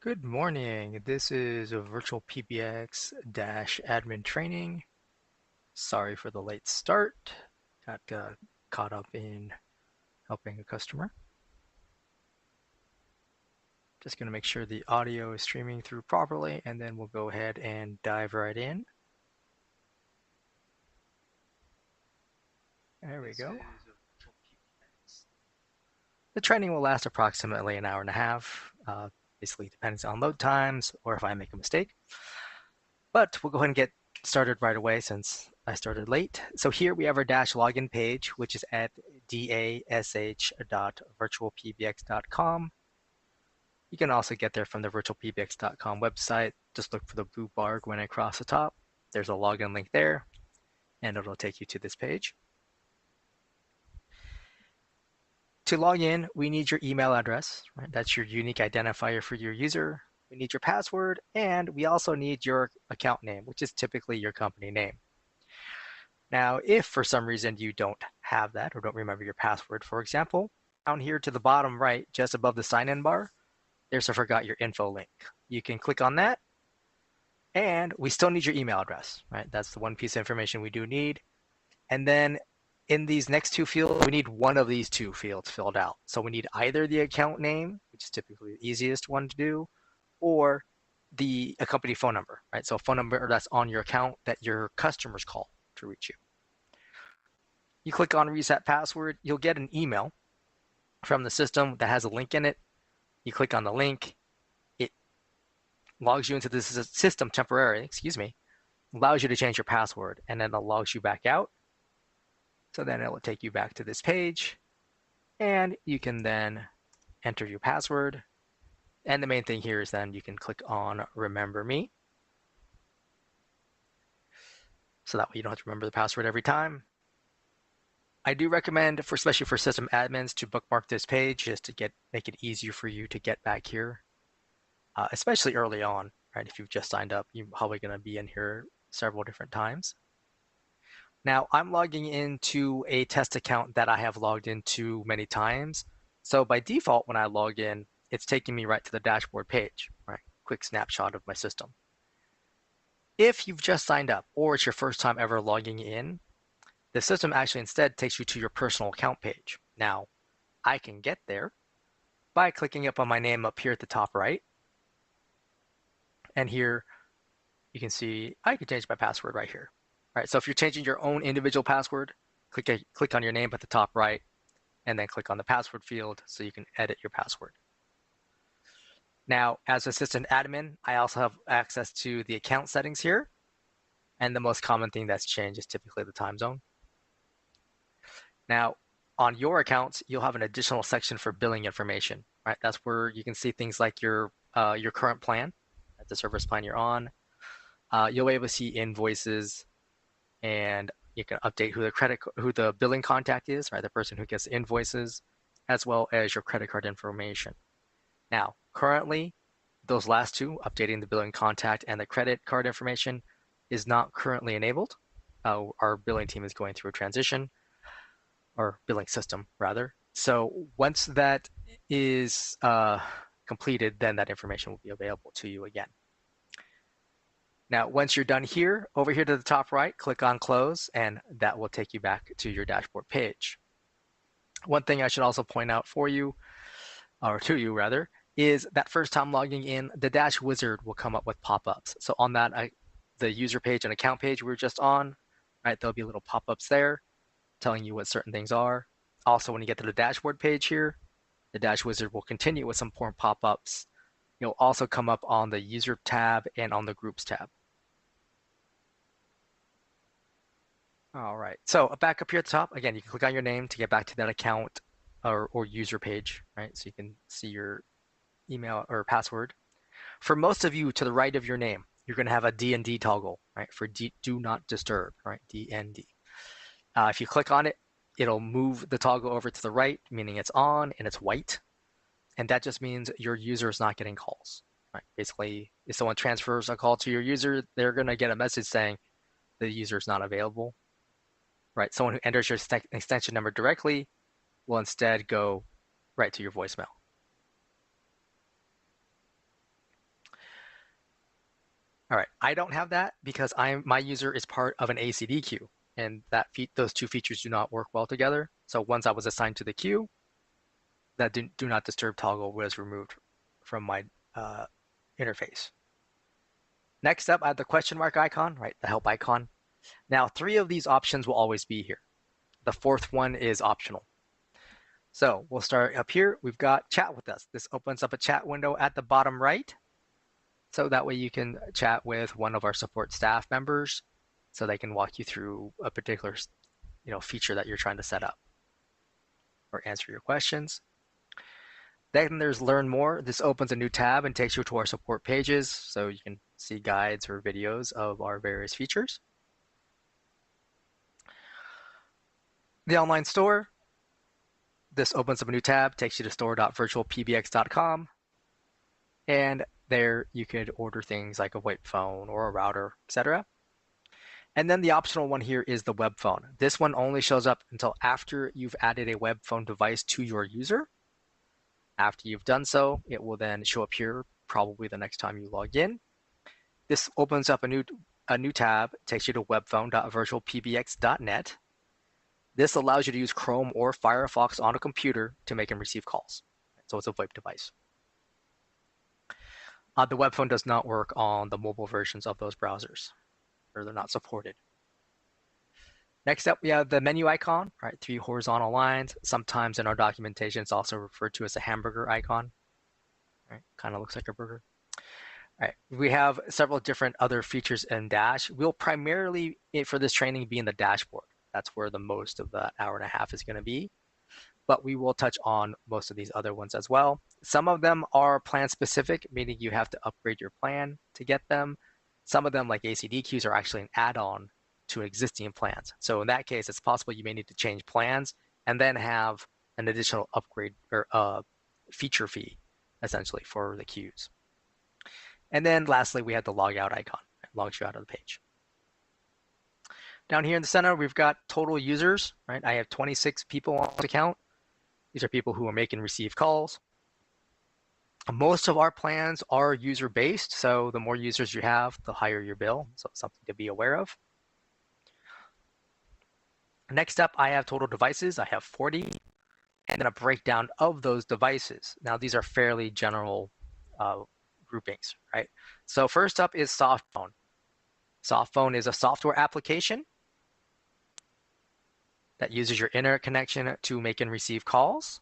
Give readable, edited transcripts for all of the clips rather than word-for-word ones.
Good morning. This is a VirtualPBX-admin training. Sorry for the late start. Got caught up in helping a customer. Just going to make sure the audio is streaming through properly, and then we'll go ahead and dive right in. There we go. The training will last approximately an hour and a half. Basically depends on load times or if I make a mistake. But we'll go ahead and get started right away since I started late. So here we have our dash login page, which is at dash.virtualpbx.com. You can also get there from the virtualpbx.com website. Just look for the blue bar going across the top. There's a login link there, and it'll take you to this page. To log in, we need your email address, right? That's your unique identifier for your user. We need your password, and we also need your account name, which is typically your company name. Now, if for some reason you don't have that or don't remember your password, for example, down here to the bottom right, just above the sign-in bar, there's a forgot your info link. You can click on that, and we still need your email address, right? That's the one piece of information we do need. And then in these next two fields, we need one of these two fields filled out. So we need either the account name, which is typically the easiest one to do, or the company phone number, right? So a phone number that's on your account that your customers call to reach you. You click on reset password, you'll get an email from the system that has a link in it. You click on the link, it logs you into this system temporarily, allows you to change your password, and then it logs you back out. So then it will take you back to this page, and you can then enter your password. And the main thing here is then you can click on Remember Me. So that way you don't have to remember the password every time. I do recommend, especially for system admins, to bookmark this page just to make it easier for you to get back here, especially early on, right? If you've just signed up, you're probably going to be in here several different times. Now, I'm logging into a test account that I have logged into many times. So by default, when I log in, it's taking me right to the dashboard page, right? Quick snapshot of my system. If you've just signed up or it's your first time ever logging in, the system actually instead takes you to your personal account page. Now, I can get there by clicking up on my name up here at the top right. And here you can see I can change my password right here. All right, so if you're changing your own individual password, click on your name at the top right, and then click on the password field so you can edit your password. Now, as assistant admin, I also have access to the account settings here, and the most common thing that's changed is typically the time zone. Now, on your accounts, you'll have an additional section for billing information, right? That's where you can see things like your current plan, the service plan you're on. You'll be able to see invoices, and you can update who the billing contact is, right? The person who gets the invoices, as well as your credit card information. Now, currently, those last two, updating the billing contact and the credit card information, is not currently enabled. Our billing team is going through a transition, or billing system rather. So once that is completed, then that information will be available to you again. Now, once you're done here, over here to the top right, click on Close, and that will take you back to your dashboard page. One thing I should also point out for you, or to you rather, is that first time logging in, the dash wizard will come up with pop-ups. So on that, the user page and account page we were just on, right, there'll be little pop-ups there telling you what certain things are. Also, when you get to the dashboard page here, the dash wizard will continue with some more pop-ups. You'll also come up on the user tab and on the groups tab. All right, so back up here at the top, again, you can click on your name to get back to that account or user page, right? So you can see your email or password. For most of you, to the right of your name, you're going to have a DND toggle, right? For do not disturb, right? DND. If you click on it, it'll move the toggle over to the right, meaning it's on and it's white. And that just means your user is not getting calls, right? Basically, if someone transfers a call to your user, they're going to get a message saying the user is not available, right? Someone who enters your extension number directly will instead go right to your voicemail. All right, I don't have that because my user is part of an ACD queue, and those two features do not work well together. So once I was assigned to the queue, that do not disturb toggle was removed from my interface. Next up, I have the question mark icon, right, the help icon. Now, 3 of these options will always be here. The 4th one is optional. So we'll start up here. We've got chat with us. This opens up a chat window at the bottom right. So that way you can chat with one of our support staff members so they can walk you through a particular feature that you're trying to set up or answer your questions. Then there's Learn More. This opens a new tab and takes you to our support pages so you can see guides or videos of our various features. The online store. This opens up a new tab, takes you to store.virtualpbx.com. And there you could order things like a VoIP phone or a router, etc. And then the optional one here is the web phone. This one only shows up until after you've added a web phone device to your user. After you've done so, it will then show up here probably the next time you log in. This opens up a new tab, takes you to webphone.virtualpbx.net. This allows you to use Chrome or Firefox on a computer to make and receive calls. So it's a VoIP device. The web phone does not work on the mobile versions of those browsers, or they're not supported. Next up, we have the menu icon, right? 3 horizontal lines. Sometimes in our documentation, it's also referred to as a hamburger icon. Right? Kind of looks like a burger. All right. We have several different other features in Dash. We'll primarily, for this training, be in the dashboard. That's where the most of that hour and a half is going to be. But we will touch on most of these other ones as well. Some of them are plan specific, meaning you have to upgrade your plan to get them. Some of them, like ACD queues, are actually an add-on to existing plans. So in that case, it's possible you may need to change plans and then have an additional upgrade or feature fee, essentially, for the queues. And then lastly, we have the log out icon. It logs you out of the page. Down here in the center, we've got total users, right? I have 26 people on this account. These are people who are making receive calls. Most of our plans are user-based, so the more users you have, the higher your bill. So it's something to be aware of. Next up, I have total devices. I have 40, and then a breakdown of those devices. Now, these are fairly general groupings, right? So first up is Softphone. Softphone is a software application that uses your internet connection to make and receive calls.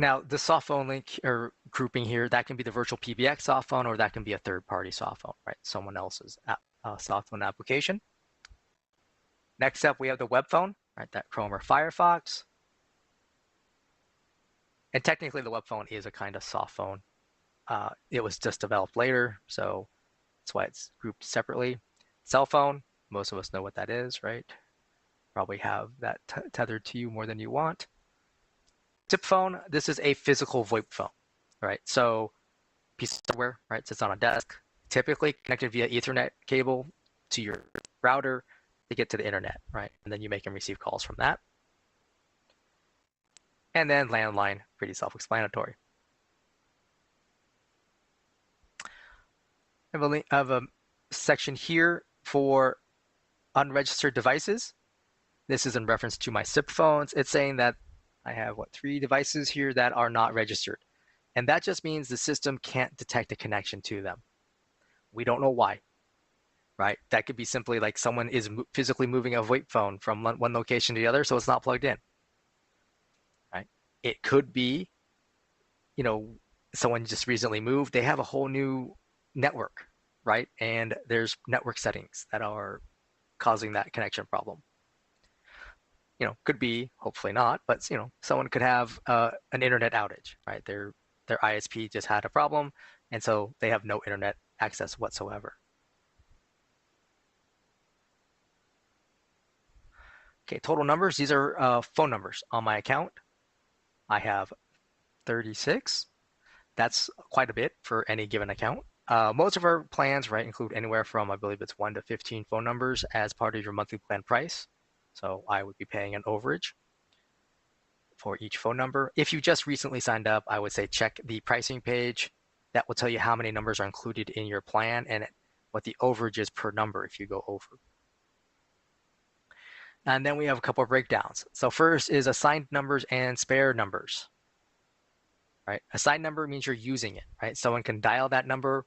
Now, the softphone link or grouping here, that can be the VirtualPBX softphone, or that can be a third-party softphone, right? Someone else's softphone application. Next up, we have the web phone, right? That Chrome or Firefox. And technically, the web phone is a kind of soft phone. It was just developed later, so that's why it's grouped separately. Cell phone, most of us know what that is, right? Probably have that tethered to you more than you want. Tip phone, this is a physical VoIP phone, right? So piece of hardware, right, sits on a desk, typically connected via Ethernet cable to your router to get to the internet, right? And then you make and receive calls from that. And then landline, pretty self-explanatory. I have a section here for unregistered devices. This is in reference to my SIP phones. It's saying that I have, 3 devices here that are not registered. And that just means the system can't detect a connection to them. We don't know why, right? That could be simply like someone is physically moving a VoIP phone from one location to the other, so it's not plugged in, right? It could be, someone just recently moved. They have a whole new network, right? And there's network settings that are causing that connection problem. Could be, hopefully not, but someone could have an internet outage, right? Their ISP just had a problem, and so they have no internet access whatsoever. Okay, total numbers. These are phone numbers on my account. I have 36. That's quite a bit for any given account. Most of our plans, right, include anywhere from, I believe it's 1 to 15 phone numbers as part of your monthly plan price. So I would be paying an overage for each phone number. If you just recently signed up, I would say check the pricing page. That will tell you how many numbers are included in your plan and what the overage is per number if you go over. And then we have a couple of breakdowns. So first is assigned numbers and spare numbers. Right? Assigned number means you're using it, right? Someone can dial that number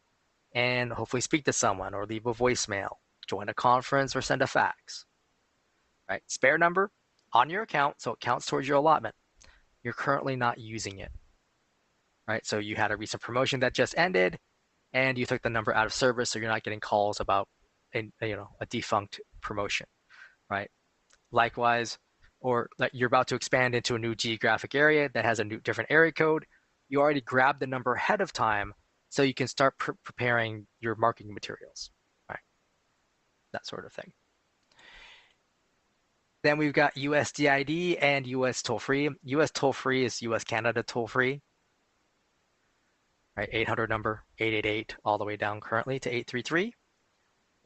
and hopefully speak to someone or leave a voicemail, join a conference, or send a fax. Right? Spare number on your account, so it counts towards your allotment. You're currently not using it. Right? So you had a recent promotion that just ended and you took the number out of service, so you're not getting calls about a defunct promotion, right? Likewise, or that you're about to expand into a new geographic area that has a new different area code, you already grabbed the number ahead of time so you can start preparing your marketing materials, right? That sort of thing. Then we've got USDID and US toll-free. US toll-free is US Canada toll-free, right? 800 number, 888, all the way down currently to 833.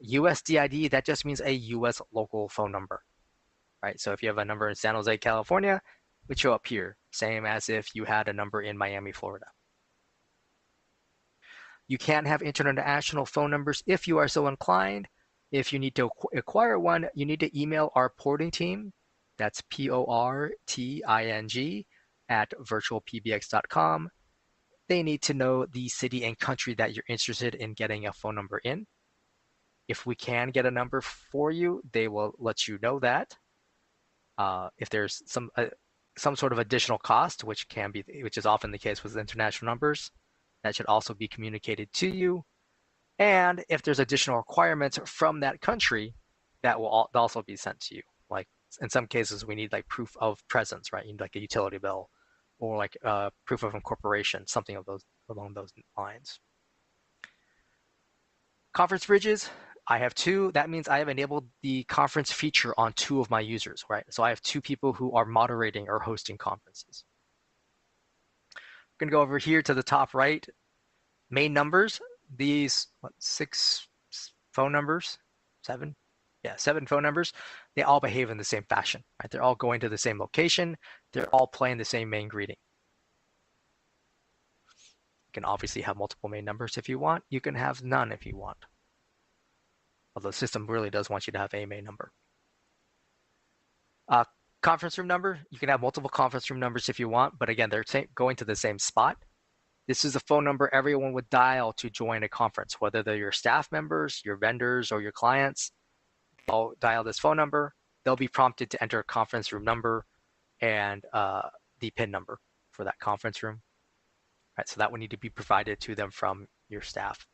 USDID, that just means a US local phone number, right? So if you have a number in San Jose, California, it would show up here, same as if you had a number in Miami, Florida. You can have international phone numbers if you are so inclined. If you need to acquire one, you need to email our porting team. That's PORTING at virtualpbx.com. They need to know the city and country that you're interested in getting a phone number in. If we can get a number for you, they will let you know that. If there's some sort of additional cost, which is often the case with international numbers, that should also be communicated to you. And if there's additional requirements from that country, that will also be sent to you. Like in some cases, we need like proof of presence, right? You need like a utility bill or like proof of incorporation, something along those lines. Conference bridges, I have 2. That means I have enabled the conference feature on 2 of my users, right? So I have 2 people who are moderating or hosting conferences. I'm going to go over here to the top right. Main numbers, these 6 phone numbers, 7? Yeah, 7 phone numbers. They all behave in the same fashion, right? They're all going to the same location. They're all playing the same main greeting. You can obviously have multiple main numbers if you want. You can have none if you want. Although the system really does want you to have a main number. Conference room number, you can have multiple conference room numbers if you want, but again, they're going to the same spot. This is a phone number everyone would dial to join a conference, whether they're your staff members, your vendors, or your clients. They'll dial this phone number. They'll be prompted to enter a conference room number and the PIN number for that conference room. Right, so that would need to be provided to them from your staff.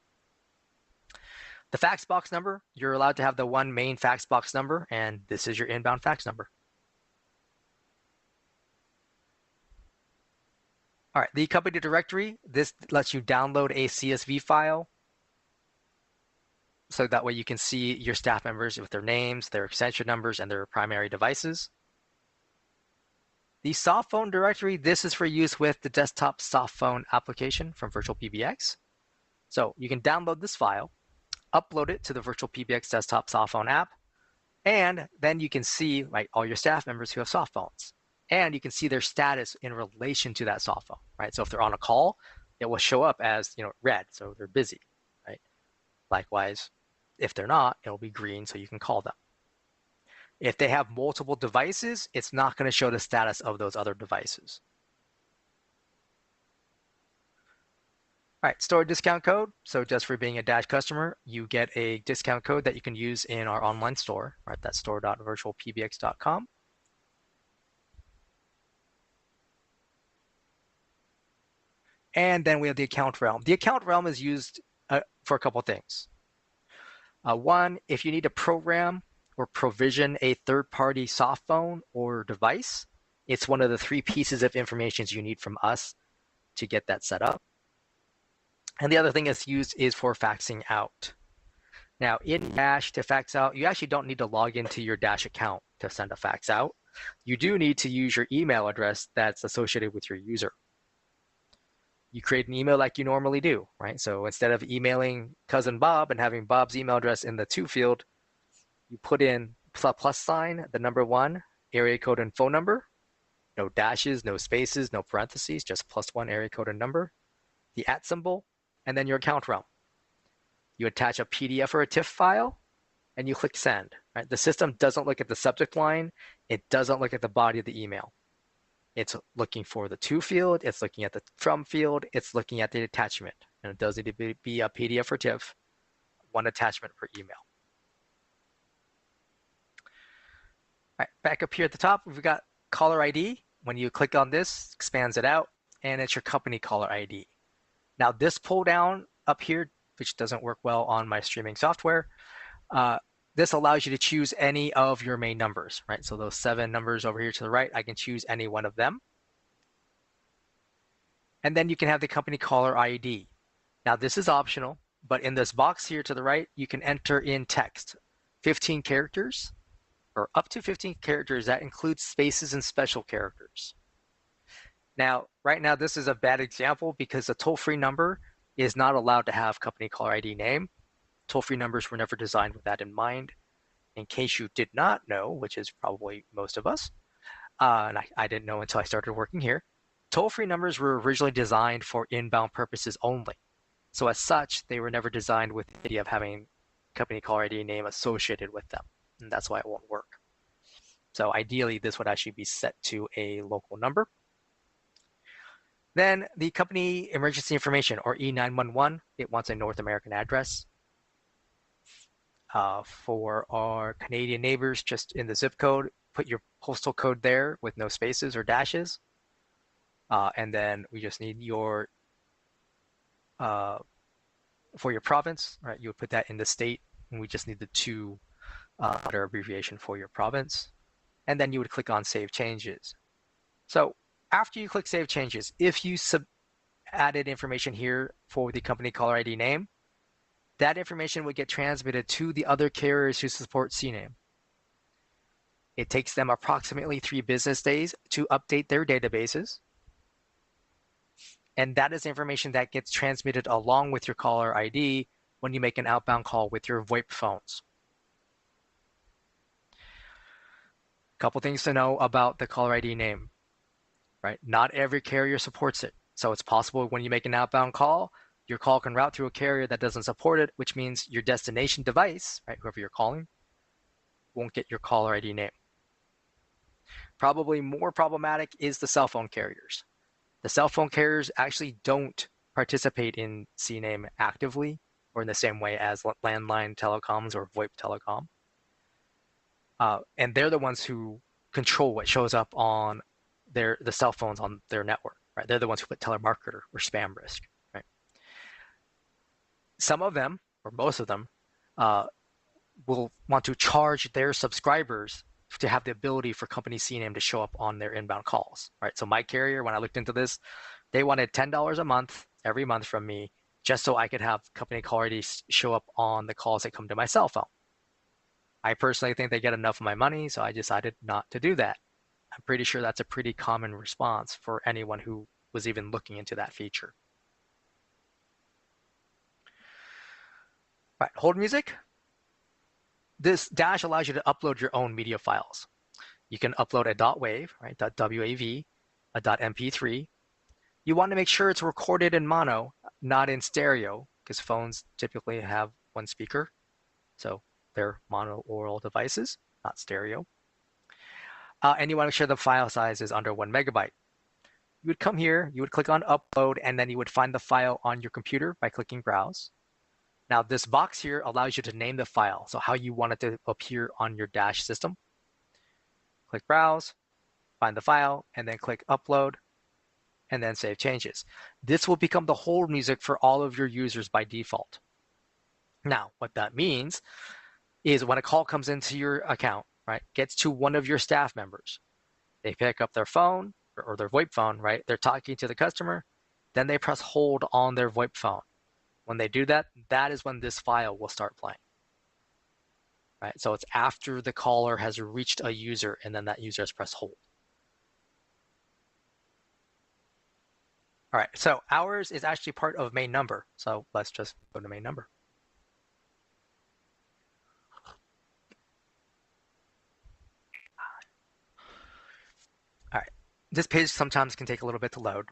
The fax box number, you're allowed to have the one main fax box number, and this is your inbound fax number. All right, the company directory, this lets you download a CSV file. So that way you can see your staff members with their names, their extension numbers, and their primary devices. The soft phone directory, this is for use with the desktop soft phone application from VirtualPBX. So you can download this file, upload it to the VirtualPBX desktop soft phone app, and then you can see all your staff members who have soft phones. And you can see their status in relation to that soft phone, right? So if they're on a call, it will show up as red, so they're busy, right? Likewise, if they're not, it'll be green, so you can call them. If they have multiple devices, it's not going to show the status of those other devices. All right, store discount code. So just for being a Dash customer, you get a discount code that you can use in our online store, right? That's store.virtualpbx.com. And then we have the account realm. The account realm is used for a couple of things. One, if you need to program or provision a third-party soft phone or device, it's one of the 3 pieces of information you need from us to get that set up. And the other thing it's used is for faxing out. Now, in Dash, to fax out, you actually don't need to log into your Dash account to send a fax out, you do need to use your email address that's associated with your user. You create an email like you normally do, right? So instead of emailing cousin Bob and having Bob's email address in the to field, you put in plus sign, the number 1, area code and phone number, no dashes, no spaces, no parentheses, just +1 area code and number, the @ symbol, and then your account realm. You attach a PDF or a TIFF file, and you click send. Right? The system doesn't look at the subject line. It doesn't look at the body of the email. It's looking for the to field. It's looking at the from field. It's looking at the attachment. And it does need to be a PDF or TIFF, 1 attachment per email. All right, back up here at the top, we've got caller ID. When you click on this, expands it out, and it's your company caller ID. Now this pull down up here, which doesn't work well on my streaming software, this allows you to choose any of your main numbers, right? So those 7 numbers over here to the right, I can choose any one of them. And then you can have the company caller ID. Now this is optional, but in this box here to the right, you can enter in text, 15 characters, or up to 15 characters. That includes spaces and special characters. Now, right now, this is a bad example because the toll-free number is not allowed to have company caller ID name. Toll-free numbers were never designed with that in mind. In case you did not know, which is probably most of us, and I didn't know until I started working here, toll-free numbers were originally designed for inbound purposes only. So as such, they were never designed with the idea of having company caller ID name associated with them. And that's why it won't work. So ideally, this would actually be set to a local number. Then the company emergency information, or E911, it wants a North American address. For our Canadian neighbors, just in the zip code, put your postal code there with no spaces or dashes. And then we just need your, for your province, right? You would put that in the state, and we just need the 2 letter abbreviation for your province. And then you would click on Save Changes. So after you click Save Changes, if you added information here for the company caller ID name, that information would get transmitted to the other carriers who support CNAME. It takes them approximately 3 business days to update their databases. And that is information that gets transmitted along with your caller ID when you make an outbound call with your VoIP phones. Couple things to know about the caller ID name, right? Not every carrier supports it. So it's possible when you make an outbound call, your call can route through a carrier that doesn't support it, which means your destination device, right, whoever you're calling, won't get your caller ID name. Probably more problematic is the cell phone carriers. The cell phone carriers actually don't participate in CNAME actively or in the same way as landline telecoms or VoIP telecom. And they're the ones who control what shows up on the cell phones on their network, right? They're the ones who put telemarketer or spam risk, right? Some of them, or most of them, will want to charge their subscribers to have the ability for company CNAME to show up on their inbound calls, right? So my carrier, when I looked into this, they wanted $10 a month, every month from me, just so I could have company caller ID show up on the calls that come to my cell phone. I personally think they get enough of my money, so I decided not to do that. I'm pretty sure that's a pretty common response for anyone who was even looking into that feature. Right, hold music. This dash allows you to upload your own media files. You can upload a .wav, right, .wav, a .mp3. You want to make sure it's recorded in mono, not in stereo, because phones typically have one speaker. So they're mono-aural devices, not stereo. And you want to make sure the file size is under 1 megabyte. You would come here, you would click on upload, and then you would find the file on your computer by clicking browse. Now this box here allows you to name the file, so how you want it to appear on your dash system. Click browse, find the file, and then click upload, and then save changes. This will become the hold music for all of your users by default. Now, what that means is when a call comes into your account, right, gets to one of your staff members, they pick up their phone or their VoIP phone, right, they're talking to the customer, then they press hold on their VoIP phone. When they do that, that is when this file will start playing. right? So it's after the caller has reached a user and then that user has pressed hold. All right, so hours is actually part of main number. So let's just go to main number. All right, this page sometimes can take a little bit to load,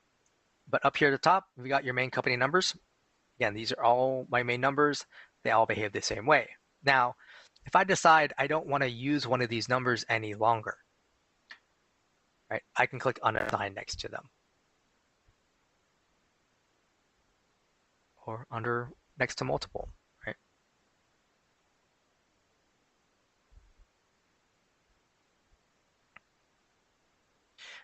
but up here at the top, we got your main company numbers. Again, these are all my main numbers. They all behave the same way. Now, if I decide I don't want to use one of these numbers any longer, right, I can click unassign next to them. Or under next to multiple, right?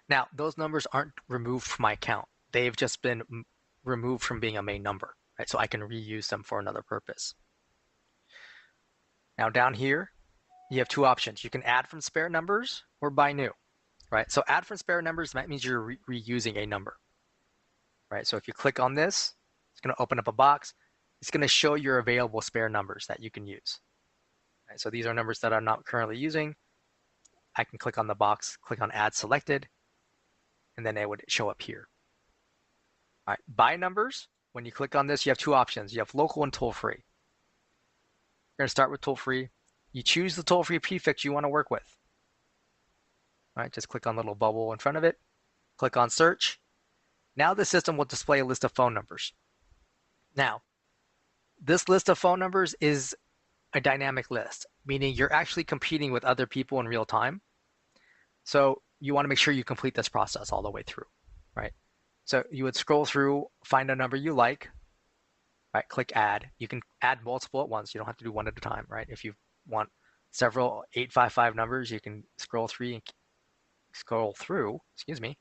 Now, those numbers aren't removed from my account. They've just been removed from being a main number, right? So I can reuse them for another purpose. Now down here, you have two options. You can add from spare numbers or buy new, right? So add from spare numbers, that means you're reusing a number, right? So if you click on this, it's going to open up a box. It's going to show your available spare numbers that you can use. Right? So these are numbers that I'm not currently using. I can click on the box, click on add selected, and then it would show up here. All right, buy numbers. When you click on this, you have two options. You have local and toll-free. You're going to start with toll-free. You choose the toll-free prefix you want to work with. All right, just click on the little bubble in front of it. Click on search. Now the system will display a list of phone numbers. Now, this list of phone numbers is a dynamic list, meaning you're actually competing with other people in real time. So you want to make sure you complete this process all the way through, right? So you would scroll through, find a number you like, right? Click add. You can add multiple at once. You don't have to do one at a time, right? If you want several 855 numbers, you can scroll through, excuse me,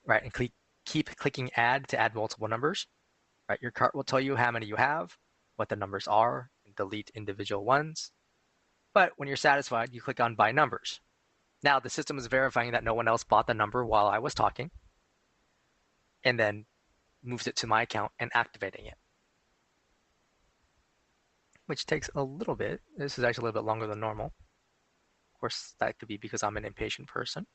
right? And keep clicking add to add multiple numbers, right? Your cart will tell you how many you have, what the numbers are, and delete individual ones. But when you're satisfied, you click on buy numbers. Now the system is verifying that no one else bought the number while I was talking, and then moves it to my account and activating it, which takes a little bit. This is actually a little bit longer than normal. Of course, that could be because I'm an impatient person.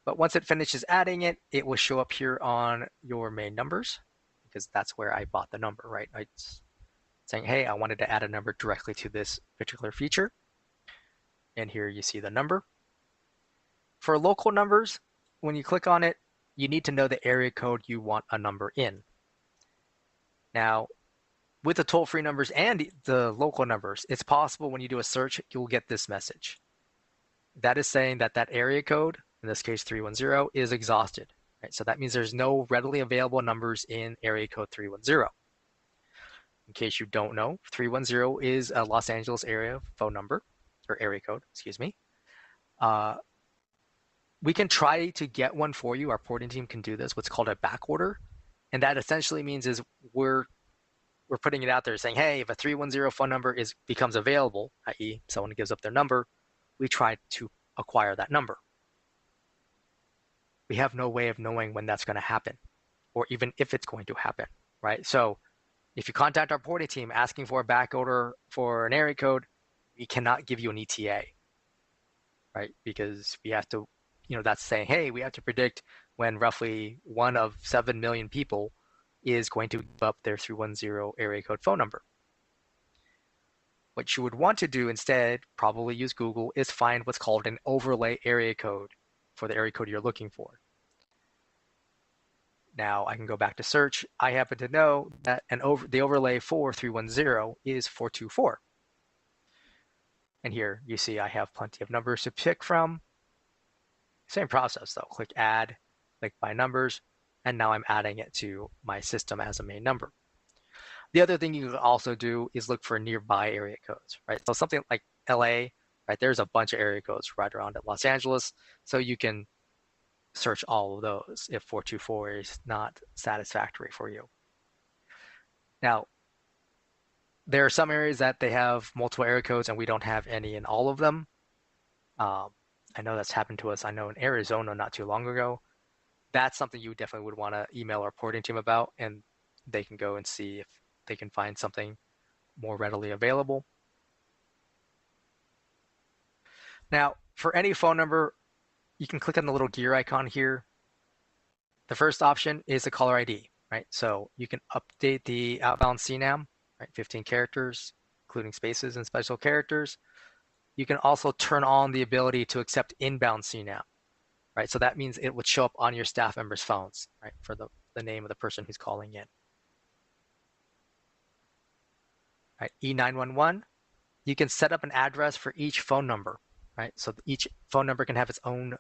But once it finishes adding it, it will show up here on your main numbers, because that's where I bought the number, right? It's saying, hey, I wanted to add a number directly to this particular feature. And here you see the number. For local numbers, when you click on it, you need to know the area code you want a number in. Now, with the toll-free numbers and the local numbers, it's possible when you do a search, you'll get this message. That is saying that that area code, in this case 310, is exhausted. Right? So that means there's no readily available numbers in area code 310. In case you don't know, 310 is a Los Angeles area phone number, or area code, excuse me. We can try to get one for you. Our porting team can do this, what's called a back order. And that essentially means is we're putting it out there saying, hey, if a 310 phone number becomes available, i.e. someone gives up their number, we try to acquire that number. We have no way of knowing when that's going to happen, or even if it's going to happen, right? So if you contact our porting team asking for a back order for an area code, we cannot give you an ETA, right? Because we have to, that's saying, hey, we have to predict when roughly 1 of 7 million people is going to give up their 310 area code phone number. What you would want to do instead, probably use Google, is find what's called an overlay area code for the area code you're looking for. Now I can go back to search. I happen to know that the overlay for 310 is 424. And here you see I have plenty of numbers to pick from. Same process though. Click add, click by numbers, and now I'm adding it to my system as a main number. The other thing you can also do is look for nearby area codes, right? So something like LA, right? There's a bunch of area codes right around Los Angeles. So you can search all of those if 424 is not satisfactory for you. Now, there are some areas that they have multiple area codes and we don't have any in all of them. I know that's happened to us. I know in Arizona not too long ago. That's something you definitely would want to email our porting team about, and they can go and see if they can find something more readily available. Now, for any phone number, you can click on the little gear icon here. The first option is the caller ID, right? So you can update the outbound CNAM, right? 15 characters, including spaces and special characters. You can also turn on the ability to accept inbound CNAM, right? So that means it would show up on your staff members' phones, right? For the name of the person who's calling in. Right? E911, you can set up an address for each phone number, right? So each phone number can have its own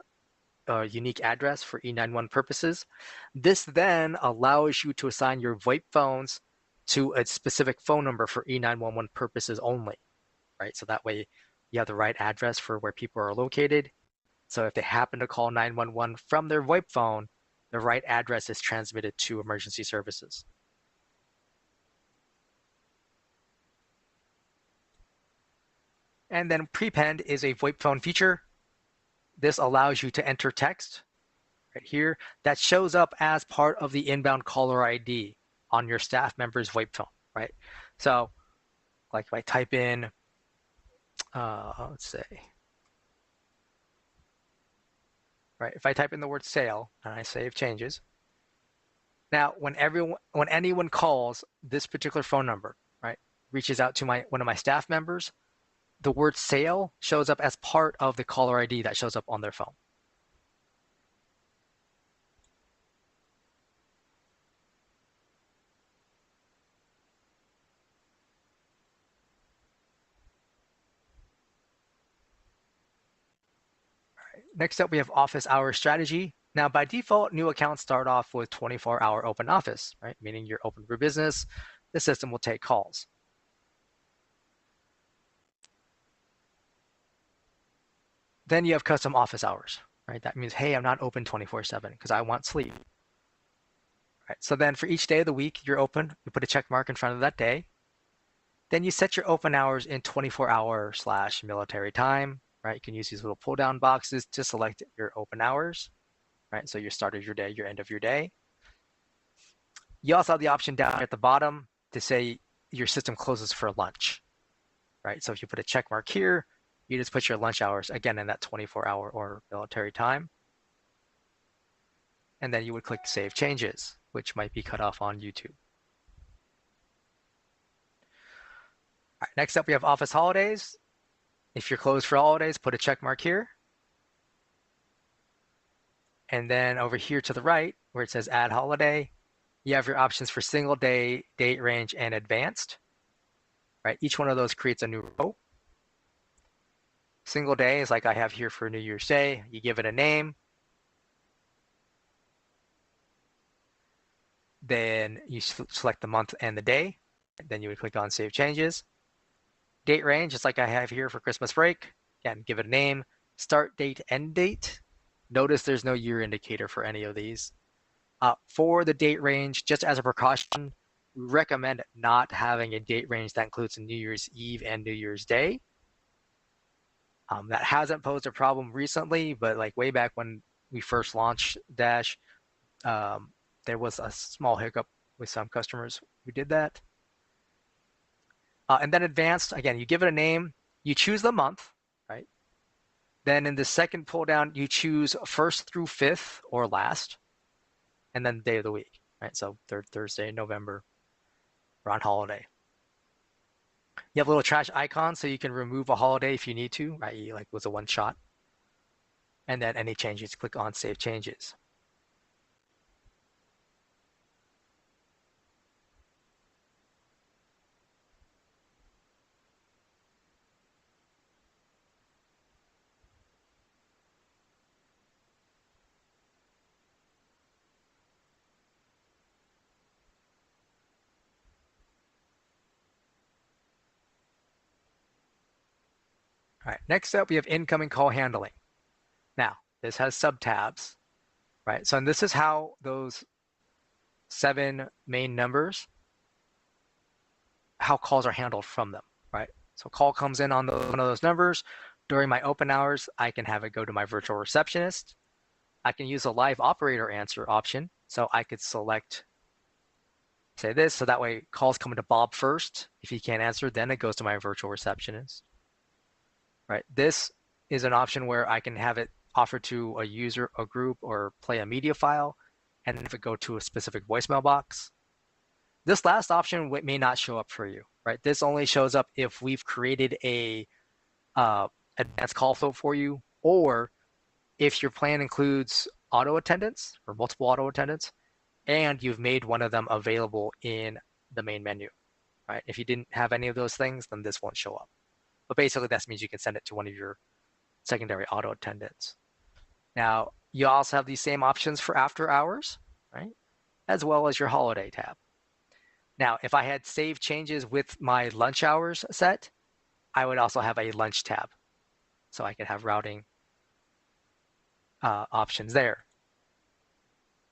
unique address for E911 purposes. This then allows you to assign your VoIP phones to a specific phone number for E911 purposes only, right? So that way you have the right address for where people are located. So if they happen to call 911 from their VoIP phone, the right address is transmitted to emergency services. And then prepend is a VoIP phone feature. This allows you to enter text right here that shows up as part of the inbound caller ID on your staff member's VoIP phone, right? So like if I type in, let's say, right? If I type in the word sale and I save changes, now when anyone calls this particular phone number, right, reaches out to one of my staff members, the word sale shows up as part of the caller ID that shows up on their phone. Next up, we have office hour strategy. Now, by default, new accounts start off with 24-hour open office, right? Meaning you're open for business. The system will take calls. Then you have custom office hours, right? That means, hey, I'm not open 24/7 because I want sleep. Right? So then for each day of the week you're open, you put a check mark in front of that day. Then you set your open hours in 24-hour/military time, right? You can use these little pull down boxes to select your open hours, right? So your start of your day, your end of your day. You also have the option down at the bottom to say your system closes for lunch, right? So if you put a check mark here, you just put your lunch hours again in that 24-hour or military time. And then you would click Save Changes, which might be cut off on YouTube. All right, next up, we have office holidays. If you're closed for holidays, put a check mark here. And then over here to the right, where it says Add Holiday, you have your options for single day, date range, and advanced. Right? Each one of those creates a new row. Single day is like I have here for New Year's Day. You give it a name. Then you select the month and the day. Then you would click on Save Changes. Date range, just like I have here for Christmas break. Again, give it a name. Start date, end date. Notice there's no year indicator for any of these. For the date range, just as a precaution, we recommend not having a date range that includes New Year's Eve and New Year's Day. That hasn't posed a problem recently, but like way back when we first launched Dash, there was a small hiccup with some customers who did that. And then advanced, again, you give it a name, you choose the month, right? Then in the second pull down, you choose first through fifth or last, and then the day of the week, right? So third Thursday in November, or on holiday. You have a little trash icon so you can remove a holiday if you need to, i.e. like was a one shot. And then any changes, click on Save Changes. All right, next up, we have incoming call handling. Now, this has sub-tabs, right? So, and this is how those 7 main numbers, how calls are handled from them, right? So call comes in on one of those numbers. During my open hours, I can have it go to my virtual receptionist. I can use a live operator answer option. So I could select, say this, so that way calls come to Bob first. If he can't answer, then it goes to my virtual receptionist. Right? This is an option where I can have it offered to a user, a group, or play a media file, and if it go to a specific voicemail box. This last option may not show up for you, right? This only shows up if we've created a advanced call flow for you, or if your plan includes auto attendance or multiple auto attendants, and you've made one of them available in the main menu, right? If you didn't have any of those things, then this won't show up. But basically, that means you can send it to one of your secondary auto attendants. Now, you also have these same options for after hours, right? As well as your holiday tab. Now, if I had saved changes with my lunch hours set, I would also have a lunch tab. So I could have routing options there.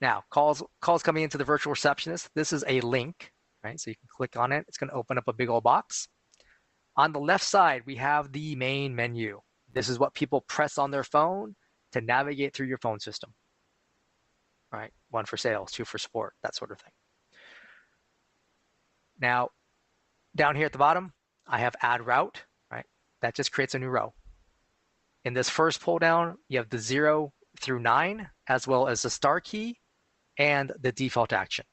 Now, calls coming into the virtual receptionist. This is a link, right? So you can click on it. It's going to open up a big old box. On the left side, we have the main menu. This is what people press on their phone to navigate through your phone system. All right, 1 for sales, 2 for support, that sort of thing. Now, down here at the bottom, I have add route, right? That just creates a new row. In this first pull down, you have the 0 through 9, as well as the star key and the default action.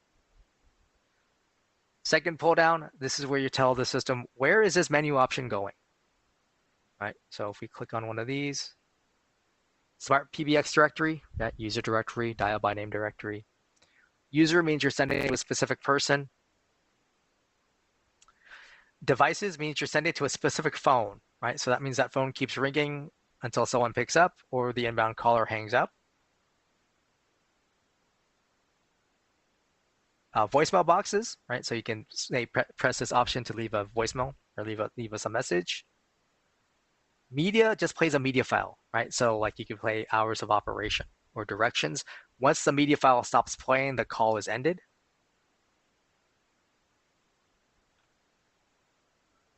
Second pull down, this is where you tell the system, where is this menu option going? Right, so if we click on one of these, Smart PBX directory, that user directory, dial by name directory. User means you're sending it to a specific person. Devices means you're sending it to a specific phone, right? So that means that phone keeps ringing until someone picks up or the inbound caller hangs up. Voicemail boxes, right? So you can press this option to leave a voicemail or leave us a message. Media just plays a media file, right? So like you can play hours of operation or directions. Once the media file stops playing, the call is ended.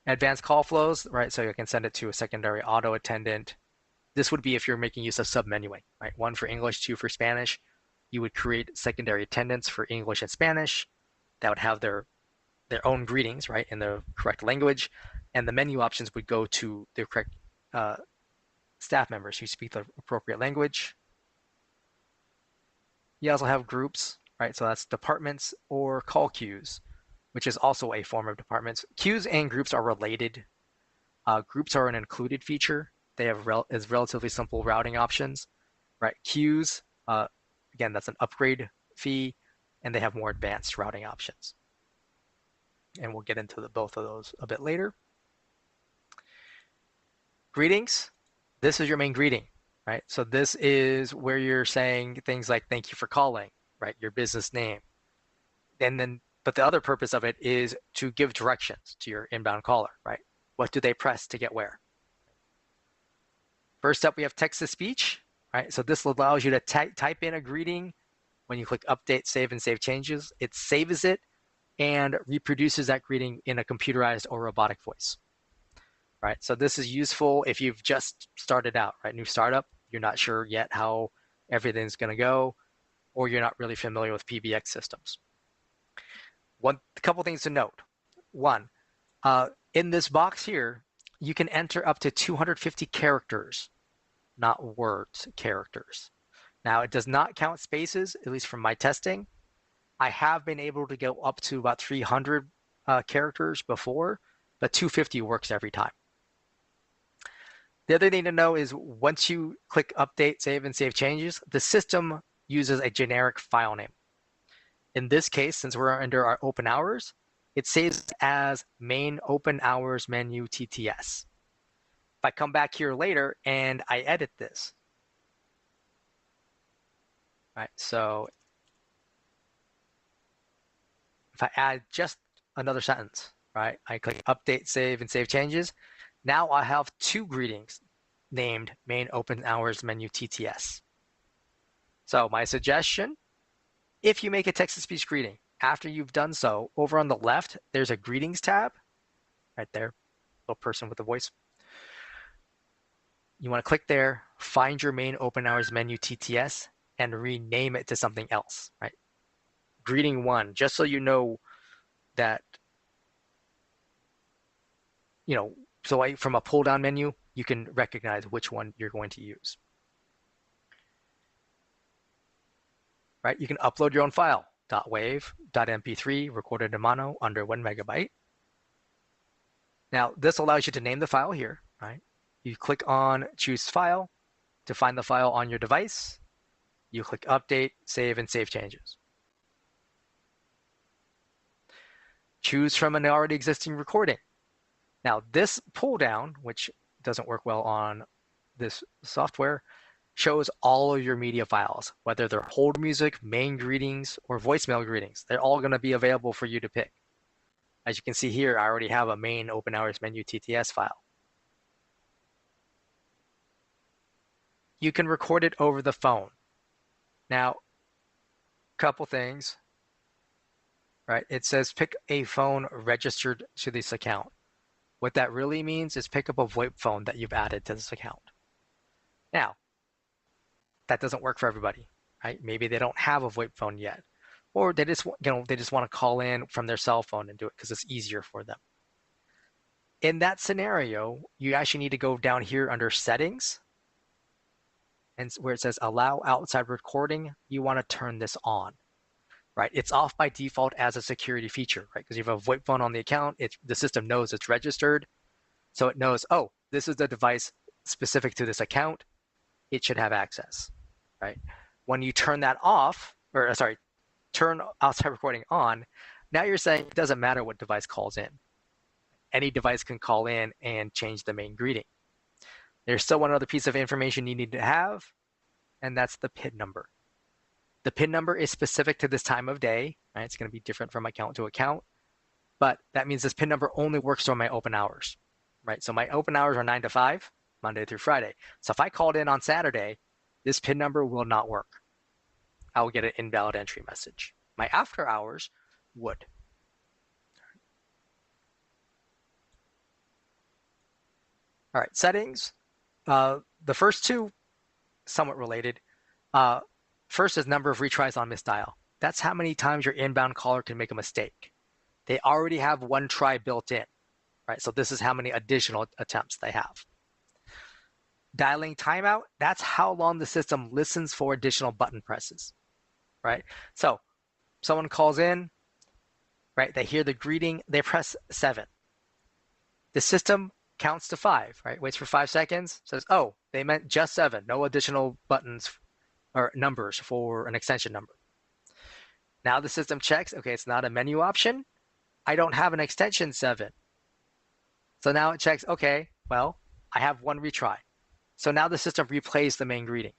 Advanced call flows, right? So you can send it to a secondary auto attendant. This would be if you're making use of submenuing, right? 1 for English, 2 for Spanish. You would create secondary attendants for English and Spanish that would have their own greetings, right, in the correct language. And the menu options would go to the correct staff members who speak the appropriate language. You also have groups, right? So that's departments or call queues, which is also a form of departments. Queues and groups are related. Groups are an included feature. They have relatively simple routing options, right? Queues, again, that's an upgrade fee, and they have more advanced routing options. And we'll get into both of those a bit later. Greetings, this is your main greeting, right? So this is where you're saying things like, thank you for calling, right? Your business name. But the other purpose of it is to give directions to your inbound caller, right? What do they press to get where? First up, we have text-to-speech, right? So this allows you to type in a greeting. When you click update, save, and save changes, it saves it and reproduces that greeting in a computerized or robotic voice. Right, so this is useful if you've just started out, right? New startup, you're not sure yet how everything's going to go, or you're not really familiar with PBX systems. A couple things to note. One, in this box here, you can enter up to 250 characters, not words, characters. Now, it does not count spaces, at least from my testing. I have been able to go up to about 300 characters before, but 250 works every time. The other thing to know is once you click update, save, and save changes, the system uses a generic file name. In this case, since we're under our open hours, it saves as main open hours menu TTS. If I come back here later and I edit this, right? So if I add just another sentence, right? I click update, save, and save changes. Now I have 2 greetings named main open hours menu TTS. So my suggestion, if you make a text-to-speech greeting, after you've done so, over on the left, there's a greetings tab right there, little person with a voice. You want to click there, find your main open hours menu TTS, and rename it to something else, right? Greeting 1, just so you know that, So from a pull-down menu, you can recognize which one you're going to use. Right? You can upload your own file, .wav, .mp3, recorded in mono, under 1 megabyte. Now, this allows you to name the file here, right? You click on Choose File to find the file on your device. You click Update, Save, and Save Changes. Choose from an already existing recording. Now, this pull down, which doesn't work well on this software, shows all of your media files, whether they're hold music, main greetings, or voicemail greetings. They're all going to be available for you to pick. As you can see here, I already have a main open hours menu TTS file. You can record it over the phone. Now, couple things, right? It says pick a phone registered to this account. What that really means is pick up a VoIP phone that you've added to this account. Now, that doesn't work for everybody, right? Maybe they don't have a VoIP phone yet, or they just want to call in from their cell phone and do it because it's easier for them. In that scenario, you actually need to go down here under Settings, and where it says Allow Outside Recording, you want to turn this on, right? It's off by default as a security feature, right? Because you have a VoIP phone on the account, the system knows it's registered, so it knows, oh, this is the device specific to this account. It should have access, right? When you turn that off, or sorry, turn outside recording on, now you're saying it doesn't matter what device calls in. Any device can call in and change the main greeting. There's still one other piece of information you need to have, and that's the PIN number. The PIN number is specific to this time of day, right? It's going to be different from account to account, but that means this PIN number only works during my open hours, right? So my open hours are 9 to 5, Monday through Friday. So if I called in on Saturday, this PIN number will not work. I will get an invalid entry message. My after hours would. All right, settings. The first two, somewhat related. First is number of retries on misdial. That's how many times your inbound caller can make a mistake. They already have one try built in, right? So this is how many additional attempts they have. Dialing timeout, that's how long the system listens for additional button presses, right? So someone calls in, right? They hear the greeting, they press 7. The system counts to 5, right? Waits for 5 seconds, says, oh, they meant just 7, no additional buttons or numbers for an extension number. Now the system checks, okay, it's not a menu option. I don't have an extension 7. So now it checks, okay, well, I have one retry. So now the system replays the main greeting.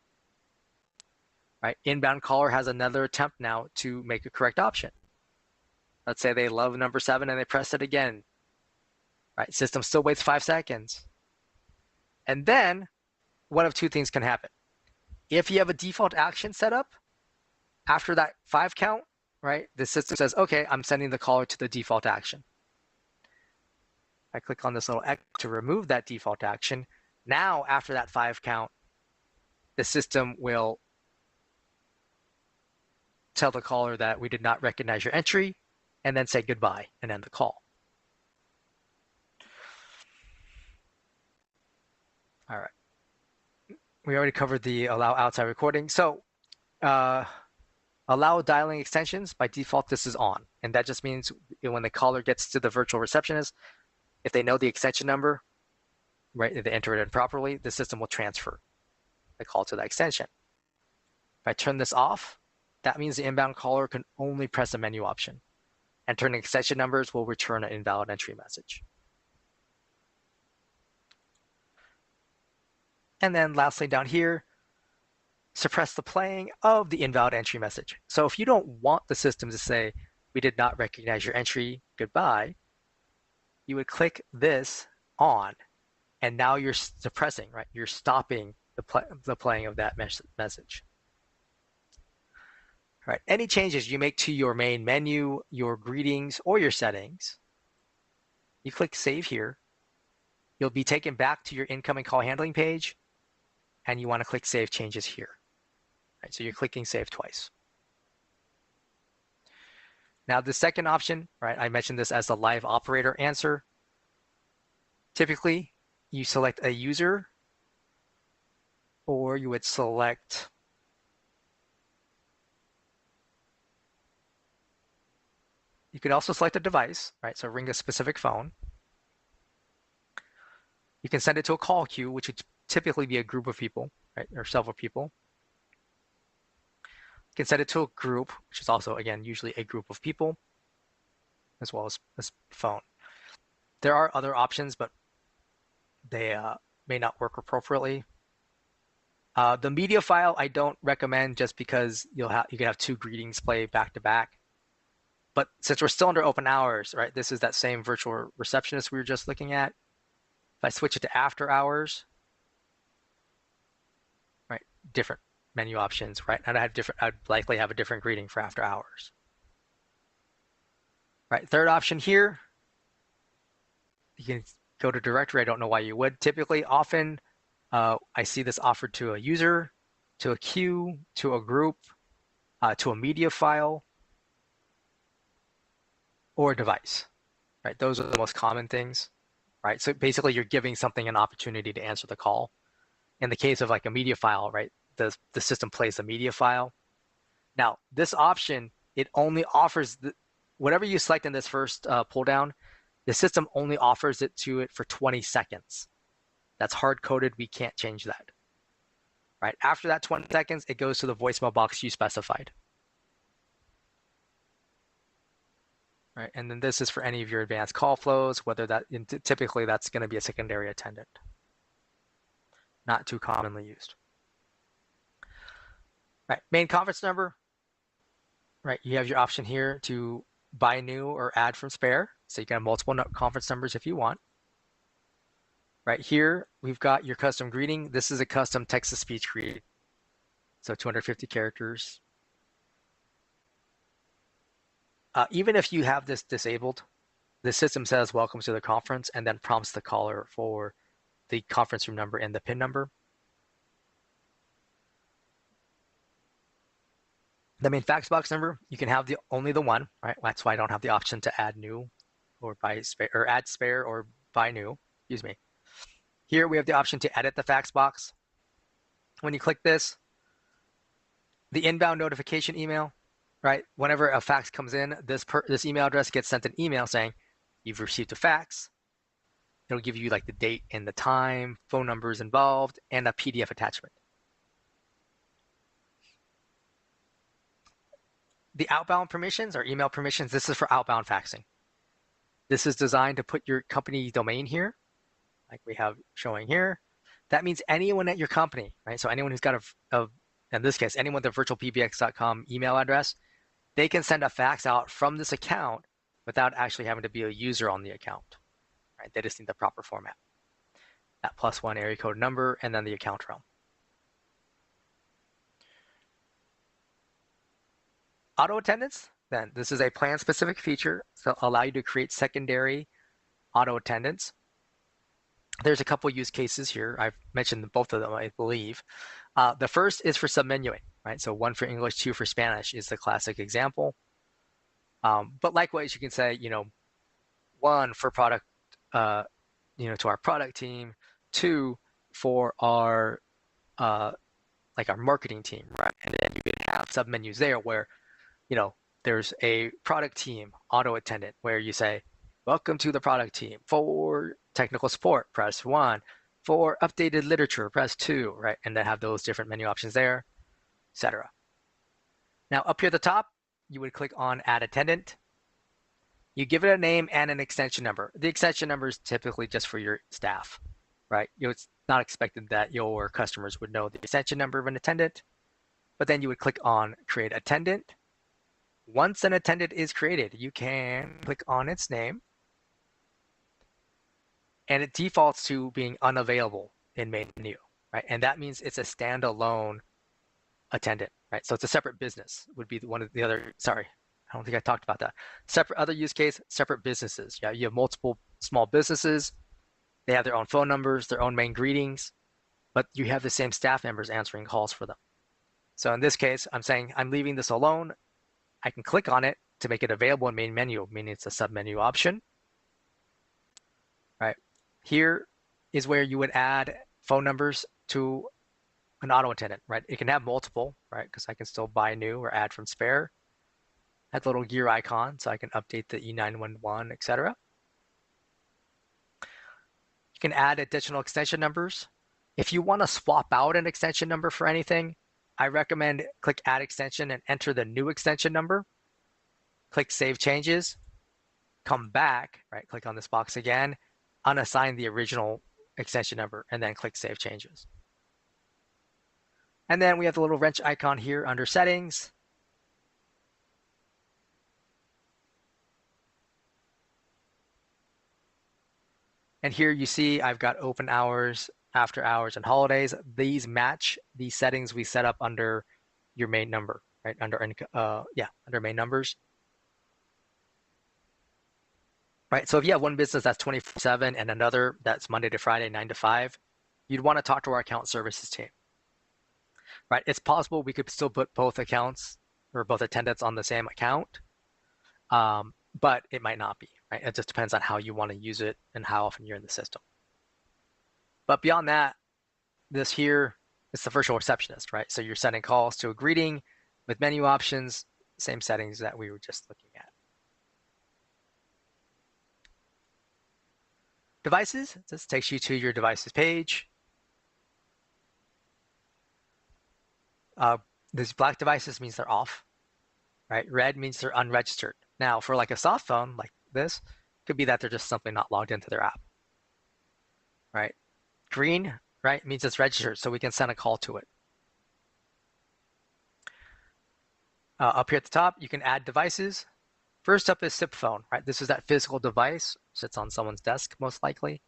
Right? Inbound caller has another attempt now to make a correct option. Let's say they love number 7 and they press it again. Right? System still waits 5 seconds. And then one of two things can happen. If you have a default action set up, after that 5 count, right, the system says, okay, I'm sending the caller to the default action. I click on this little X to remove that default action. Now, after that 5 count, the system will tell the caller that we did not recognize your entry, and then say goodbye and end the call. All right. We already covered the allow outside recording. So allow dialing extensions, by default, this is on. And that just means when the caller gets to the virtual receptionist, if they know the extension number, right, if they enter it in properly, the system will transfer the call to that extension. If I turn this off, that means the inbound caller can only press a menu option. Entering extension numbers will return an invalid entry message. And then lastly down here, suppress the playing of the invalid entry message. So if you don't want the system to say, we did not recognize your entry, goodbye, you would click this on, and now you're suppressing, right? You're stopping the playing of that message. All right, any changes you make to your main menu, your greetings, or your settings, you click Save here. You'll be taken back to your incoming call handling page, and you want to click Save Changes here. Right, so you're clicking Save twice. Now the second option, right, I mentioned this as the live operator answer. Typically, you select a user, or you would select you could also select a device, right? So ring a specific phone. You can send it to a call queue, which would typically be a group of people, right? Or several people. You can send it to a group, which is also, again, usually a group of people, as well as this phone. There are other options, but they may not work appropriately. The media file I don't recommend just because you can have two greetings play back to back. But since we're still under open hours, right? This is that same virtual receptionist we were just looking at. If I switch it to after hours, right? Different menu options, right? And I'd likely have a different greeting for after hours. Right, third option here, you can go to directory. I don't know why you would. Typically, often, I see this offered to a user, to a queue, to a group, to a media file, or a device, right? Those are the most common things, right? So basically, you're giving something an opportunity to answer the call. In the case of like a media file, right, the system plays a media file. Now, this option, it only offers whatever you select in this first pull down, the system only offers it to it for 20 seconds. That's hard coded. We can't change that. Right? After that 20 seconds, it goes to the voicemail box you specified. Right? And then this is for any of your advanced call flows, whether typically that's going to be a secondary attendant. Not too commonly used. Right? Main conference number. Right? You have your option here to buy new or add from spare. So you can have multiple conference numbers if you want. Right here, we've got your custom greeting. This is a custom text-to-speech greeting. So 250 characters. Even if you have this disabled, the system says welcome to the conference and then prompts the caller for the conference room number and the PIN number. The main fax box number, you can have only the one, right? That's why I don't have the option to add new or buy spare or add spare or buy new, excuse me. Here we have the option to edit the fax box. When you click this, the inbound notification email, right? Whenever a fax comes in, this email address gets sent an email saying you've received a fax. It'll give you like the date and the time, phone numbers involved, and a PDF attachment. The outbound permissions or email permissions, this is for outbound faxing. This is designed to put your company domain here, like we have showing here. That means anyone at your company, right? So anyone who's got in this case, anyone with a virtualpbx.com email address, they can send a fax out from this account without actually having to be a user on the account, right? They just need the proper format. That +1 area code number and then the account realm. Auto attendance, then this is a plan specific feature to allow you to create secondary auto attendance. There's a couple use cases here. I've mentioned both of them, I believe. The first is for submenuing, right? So 1 for English, 2 for Spanish is the classic example. But likewise, you can say, 1 for product, to our product team, 2 for our our marketing team, right? And then you can have submenus there where, there's a product team auto attendant where you say, welcome to the product team. For technical support, press 1. For updated literature, press 2, right? And then have those different menu options there, etc. Now up here at the top, you would click on Add Attendant. You give it a name and an extension number. The extension number is typically just for your staff, right? It's not expected that your customers would know the extension number of an attendant, but then you would click on Create Attendant. Once an attendant is created, you can click on its name, and it defaults to being unavailable in main menu, right? And that means it's a standalone attendant, right? So it's a separate business would be one of the other, sorry, I don't think I talked about that. Separate other use case, separate businesses. Yeah, you have multiple small businesses. They have their own phone numbers, their own main greetings, but you have the same staff members answering calls for them. So in this case, I'm saying I'm leaving this alone. I can click on it to make it available in main menu, meaning it's a submenu option. Right Here is where you would add phone numbers to an auto attendant, right? It can have multiple, right? Because I can still buy new or add from spare. Has a little gear icon, so I can update the E911, etc. You can add additional extension numbers. If you want to swap out an extension number for anything, I recommend click Add Extension and enter the new extension number. Click Save Changes. Come back, right? Click on this box again, unassign the original extension number, and then click Save Changes. And then we have the little wrench icon here under Settings. And here you see I've got open hours, after hours, and holidays. These match the settings we set up under your main number, right? Under main numbers. Right. So if you have one business that's 24/7 and another that's Monday to Friday, 9 to 5, you'd want to talk to our account services team. Right. It's possible we could still put both accounts or both attendants on the same account, but it might not be. Right. It just depends on how you want to use it and how often you're in the system. But beyond that, this here is the virtual receptionist, right? So you're sending calls to a greeting with menu options, same settings that we were just looking at. Devices, this takes you to your devices page. These black devices means they're off, right? Red means they're unregistered. Now, for like a soft phone like this, it could be that they're just simply not logged into their app, right? Green, right, means it's registered, so we can send a call to it. Up here at the top, you can add devices. First up is SIP phone, right? This is that physical device, sits on someone's desk most likely.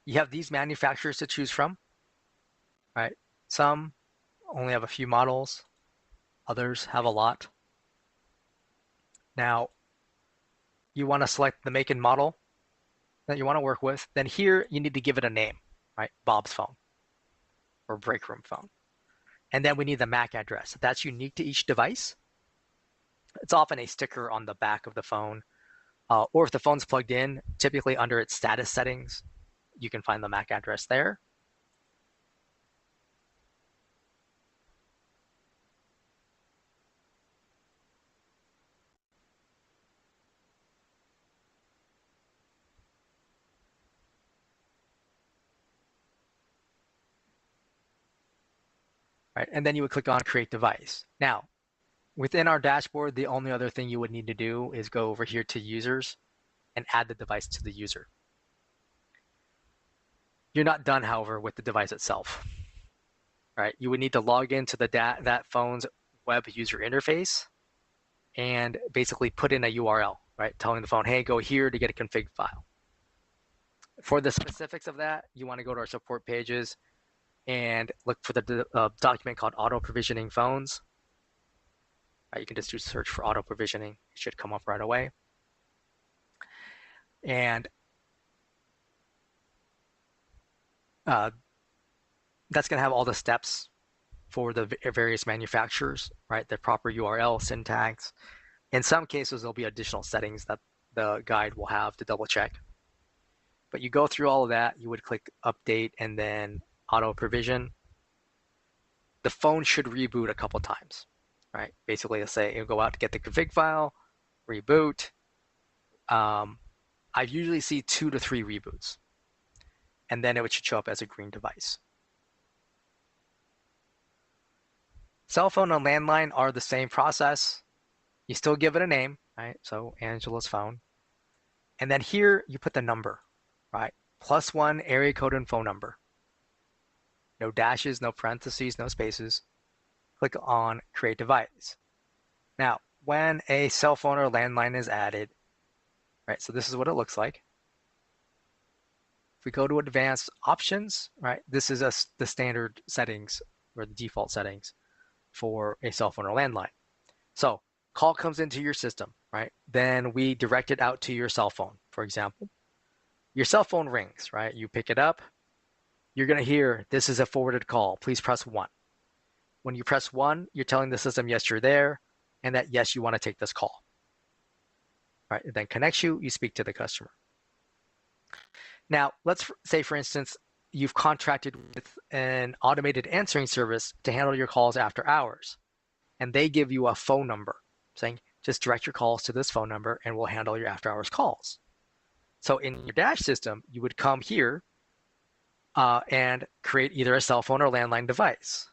You have these manufacturers to choose from, right? Some only have a few models, others have a lot. Now, you want to select the make and model that you want to work with. Then here, you need to give it a name, right? Bob's phone or break room phone. And then we need the MAC address. That's unique to each device. It's often a sticker on the back of the phone. Or if the phone's plugged in, typically under its status settings, you can find the MAC address there. Right, and then you would click on Create Device. Now, within our dashboard, the only other thing you would need to do is go over here to Users and add the device to the user. You're not done, however, with the device itself. Right, you would need to log into that phone's web user interface and basically put in a URL, right, telling the phone, hey, go here to get a config file. For the specifics of that, you want to go to our support pages and look for the document called Auto Provisioning Phones. You can just do search for auto provisioning. It should come up right away. And that's going to have all the steps for the various manufacturers, right? The proper URL, syntax. In some cases, there'll be additional settings that the guide will have to double check. But you go through all of that, you would click Update and then Auto Provision. The phone should reboot a couple times, right? Basically, let's say it'll go out to get the config file, reboot. I usually see 2 to 3 reboots, and then it should show up as a green device. Cell phone and landline are the same process. You still give it a name, right? So Angela's phone. And then here you put the number, right? +1 area code and phone number. No dashes, no parentheses, no spaces. Click on Create Device. Now, when a cell phone or landline is added, right, so this is what it looks like. If we go to Advanced Options, right, this is the standard settings or the default settings for a cell phone or landline. So call comes into your system, right? Then we direct it out to your cell phone, for example. Your cell phone rings, right? You pick it up. You're going to hear, this is a forwarded call. Please press 1. When you press 1, you're telling the system, yes, you're there, and that, yes, you want to take this call. right? It then connects you, you speak to the customer. Now, let's say, for instance, you've contracted with an automated answering service to handle your calls after hours, and they give you a phone number saying, just direct your calls to this phone number and we'll handle your after hours calls. So in your Dash system, you would come here and create either a cell phone or landline device.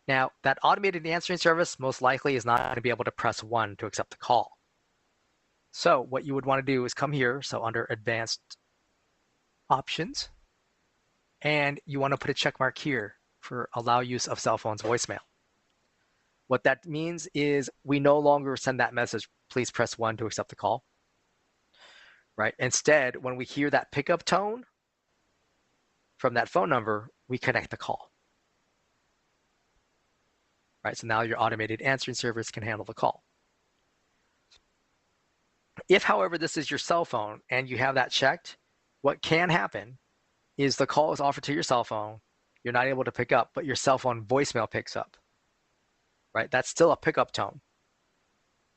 Now, that automated answering service most likely is not going to be able to press 1 to accept the call. So what you would want to do is come here, so under Advanced Options, and you want to put a check mark here for Allow Use of Cell Phone's Voicemail. What that means is we no longer send that message, please press 1 to accept the call. Right? Instead, when we hear that pickup tone from that phone number, we connect the call. Right? So now your automated answering service can handle the call. If, however, this is your cell phone and you have that checked, what can happen is the call is offered to your cell phone, you're not able to pick up, but your cell phone voicemail picks up. Right? That's still a pickup tone.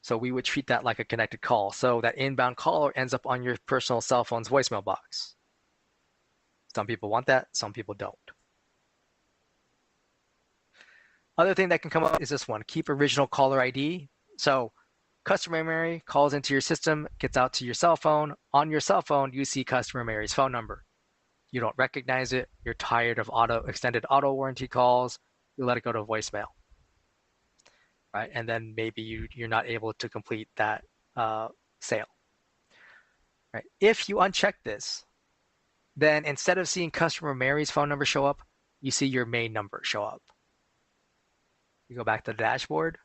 So we would treat that like a connected call. So that inbound caller ends up on your personal cell phone's voicemail box. Some people want that, some people don't. Other thing that can come up is this one, keep original caller ID. So customer memory calls into your system, gets out to your cell phone. On your cell phone, you see customer Mary's phone number. You don't recognize it. You're tired of extended auto warranty calls. You let it go to voicemail. Right? And then maybe you're not able to complete that sale. Right? If you uncheck this, then instead of seeing customer Mary's phone number show up, you see your main number show up. You go back to the dashboard.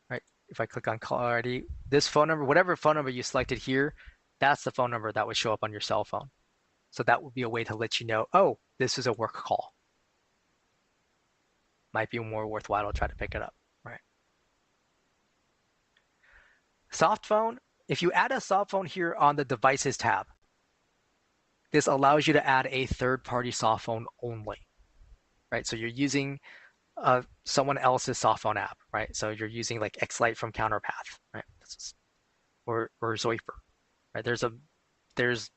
Right? If I click on caller ID, this phone number, whatever phone number you selected here, that's the phone number that would show up on your cell phone. So that would be a way to let you know, oh, this is a work call. Might be more worthwhile to try to pick it up, right? Soft phone, if you add a soft phone here on the Devices tab, this allows you to add a third-party soft phone only, right? So you're using someone else's soft phone app, right? So you're using like Xlite from Counterpath, right? Or Zoiper, right? There's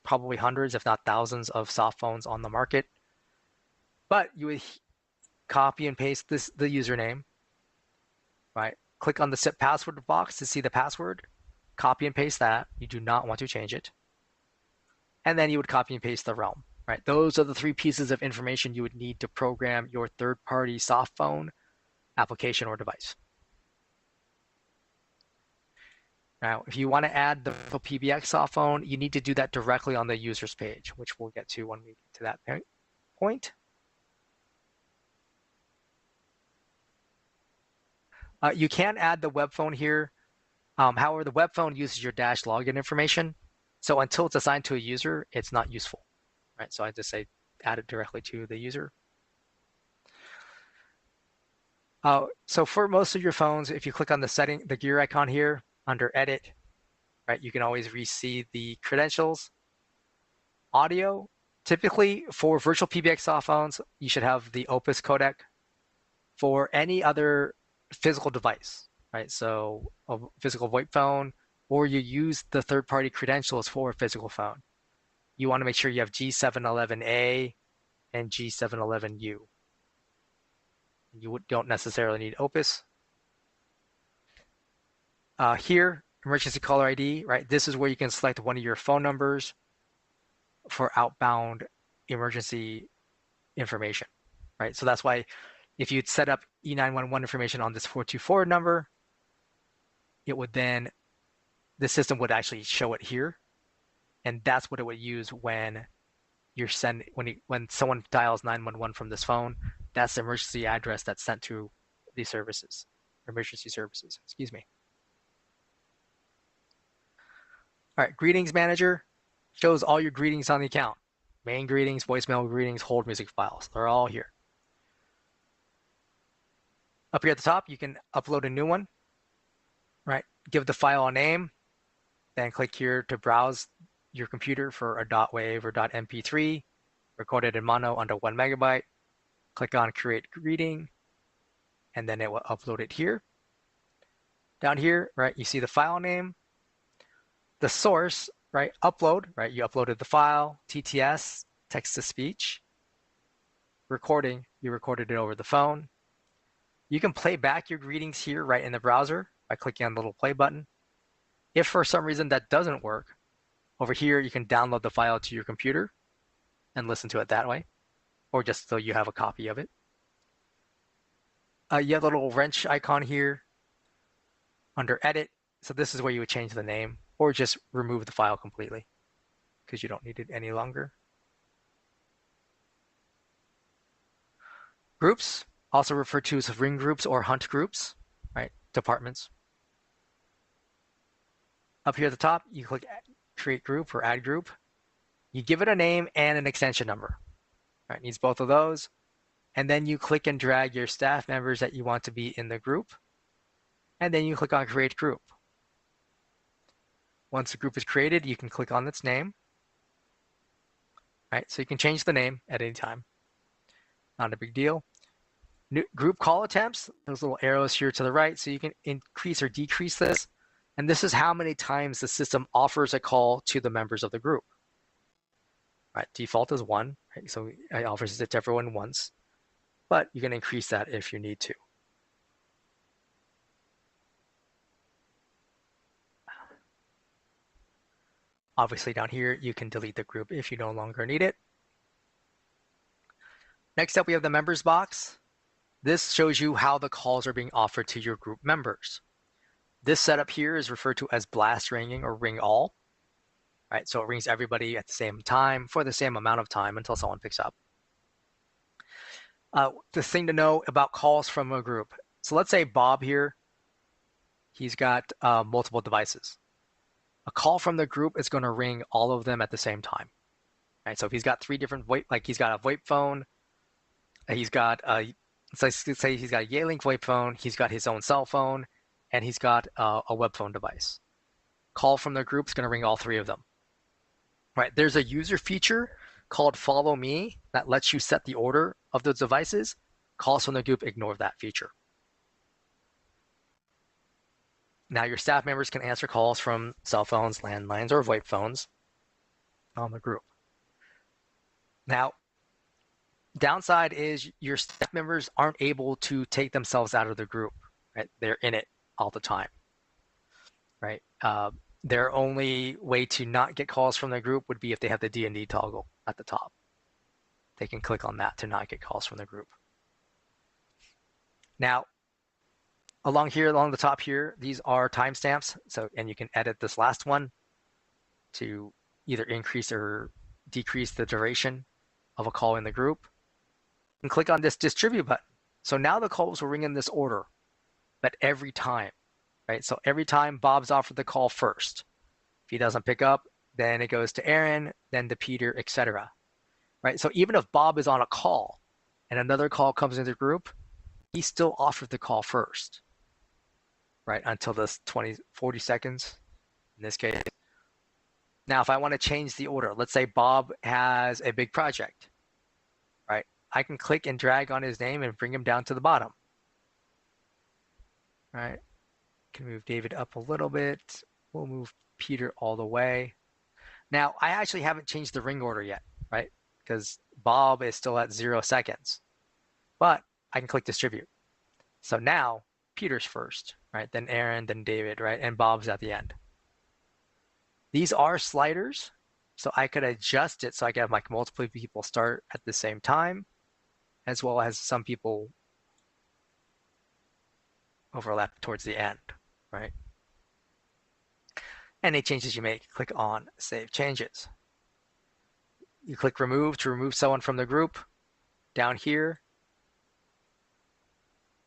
probably hundreds, if not thousands, of soft phones on the market. But you would copy and paste the username, right? Click on the set password box to see the password. Copy and paste that. You do not want to change it. And then you would copy and paste the realm, right? Those are the 3 pieces of information you would need to program your third-party soft phone application or device. Now, if you want to add the VirtualPBX soft phone, you need to do that directly on the users page, which we'll get to when we get to that point. You can add the web phone here. However, the web phone uses your Dash login information. So until it's assigned to a user, it's not useful, right? So I just say add it directly to the user. So for most of your phones, if you click on the gear icon here under edit, right, you can always re-see the credentials. Audio, typically for VirtualPBX soft phones, you should have the Opus codec. For any other physical device, right? So a physical VoIP phone, or you use the third-party credentials for a physical phone, you want to make sure you have G711A and G711U. You don't necessarily need Opus. Here, emergency caller ID, right? This is where you can select one of your phone numbers for outbound emergency information, right? So that's why if you'd set up E911 information on this 424 number, it would then, the system would actually show it here. And that's what it would use when when someone dials 911 from this phone. That's the emergency address that's sent to these services, emergency services, excuse me. All right, greetings manager shows all your greetings on the account. Main greetings, voicemail greetings, hold music files. They're all here. Up here at the top, you can upload a new one, right? Give the file a name, then click here to browse your computer for a .wav or .mp3, recorded in mono under 1 megabyte. Click on create greeting, and then it will upload it here. Down here, right, you see the file name, the source, right, upload, right, you uploaded the file, TTS, text to speech. Recording, you recorded it over the phone. You can play back your greetings here right in the browser by clicking on the little play button. If for some reason that doesn't work, over here you can download the file to your computer and listen to it that way, or just so you have a copy of it. You have a little wrench icon here under edit. So this is where you would change the name or just remove the file completely because you don't need it any longer. Groups, also referred to as ring groups or hunt groups, right? Departments. Up here at the top, you click create group or add group. You give it a name and an extension number. Right, it needs both of those. And then you click and drag your staff members that you want to be in the group. And then you click on create group. Once the group is created, you can click on its name. Right, so you can change the name at any time. Not a big deal. New group call attempts, those little arrows here to the right, so you can increase or decrease this. And this is how many times the system offers a call to the members of the group. Right, default is 1, right? So it offers it to everyone once, but you can increase that if you need to. Obviously down here, you can delete the group if you no longer need it. Next up, we have the members box. This shows you how the calls are being offered to your group members. This setup here is referred to as blast ringing or ring all. Right, so it rings everybody at the same time for the same amount of time until someone picks up. The thing to know about calls from a group. So let's say Bob here, he's got multiple devices. A call from the group is going to ring all of them at the same time. Right, so if he's got 3 different VoIP, like he's got a VoIP phone, he's got a, let's say he's got a Yealink VoIP phone, he's got his own cell phone, and he's got a web phone device. Call from the group is going to ring all 3 of them. Right, there's a user feature called Follow Me that lets you set the order of those devices. Calls from the group ignore that feature. Now your staff members can answer calls from cell phones, landlines, or VoIP phones on the group. Now, downside is your staff members aren't able to take themselves out of the group. Right, they're in it all the time. Right. Their only way to not get calls from the group would be if they have the D&D toggle at the top. They can click on that to not get calls from the group. Now, along the top here, these are timestamps. So, and you can edit this last one to either increase or decrease the duration of a call in the group. And click on this distribute button. So now the calls will ring in this order, but every time. Right, so every time Bob's offered the call first. If he doesn't pick up, then it goes to Aaron, then to Peter, etc. Right, so even if Bob is on a call and another call comes into the group, he still offered the call first. Right, until this 40 seconds in this case. Now, if I want to change the order, let's say Bob has a big project. Right, I can click and drag on his name and bring him down to the bottom. Right. Can move David up a little bit. We'll move Peter all the way. Now, I actually haven't changed the ring order yet, right? Because Bob is still at 0 seconds. But I can click distribute. So now Peter's first, right? Then Aaron, then David, right? And Bob's at the end. These are sliders. So I could adjust it so I can have like multiple people start at the same time, as well as some people overlap towards the end. Right? Any changes you make, click on Save Changes. You click Remove to remove someone from the group. Down here,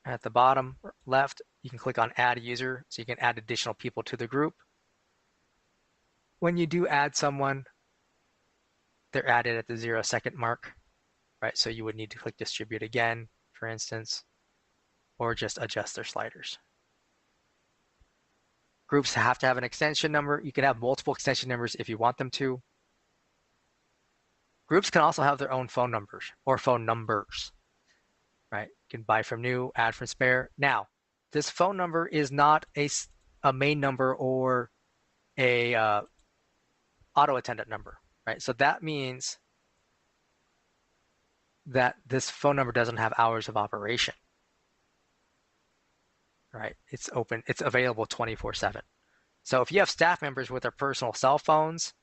at the bottom left, you can click on Add User, so you can add additional people to the group. When you do add someone, they're added at the 0 second mark, right? So you would need to click Distribute again, for instance, or just adjust their sliders. Groups have to have an extension number. You can have multiple extension numbers if you want them to. Groups can also have their own phone numbers or phone numbers. You can buy from new, add from spare. Now, this phone number is not a main number or a auto attendant number, right? So that means that this phone number doesn't have hours of operation, right? It's open, it's available 24/7. So if you have staff members with their personal cell phones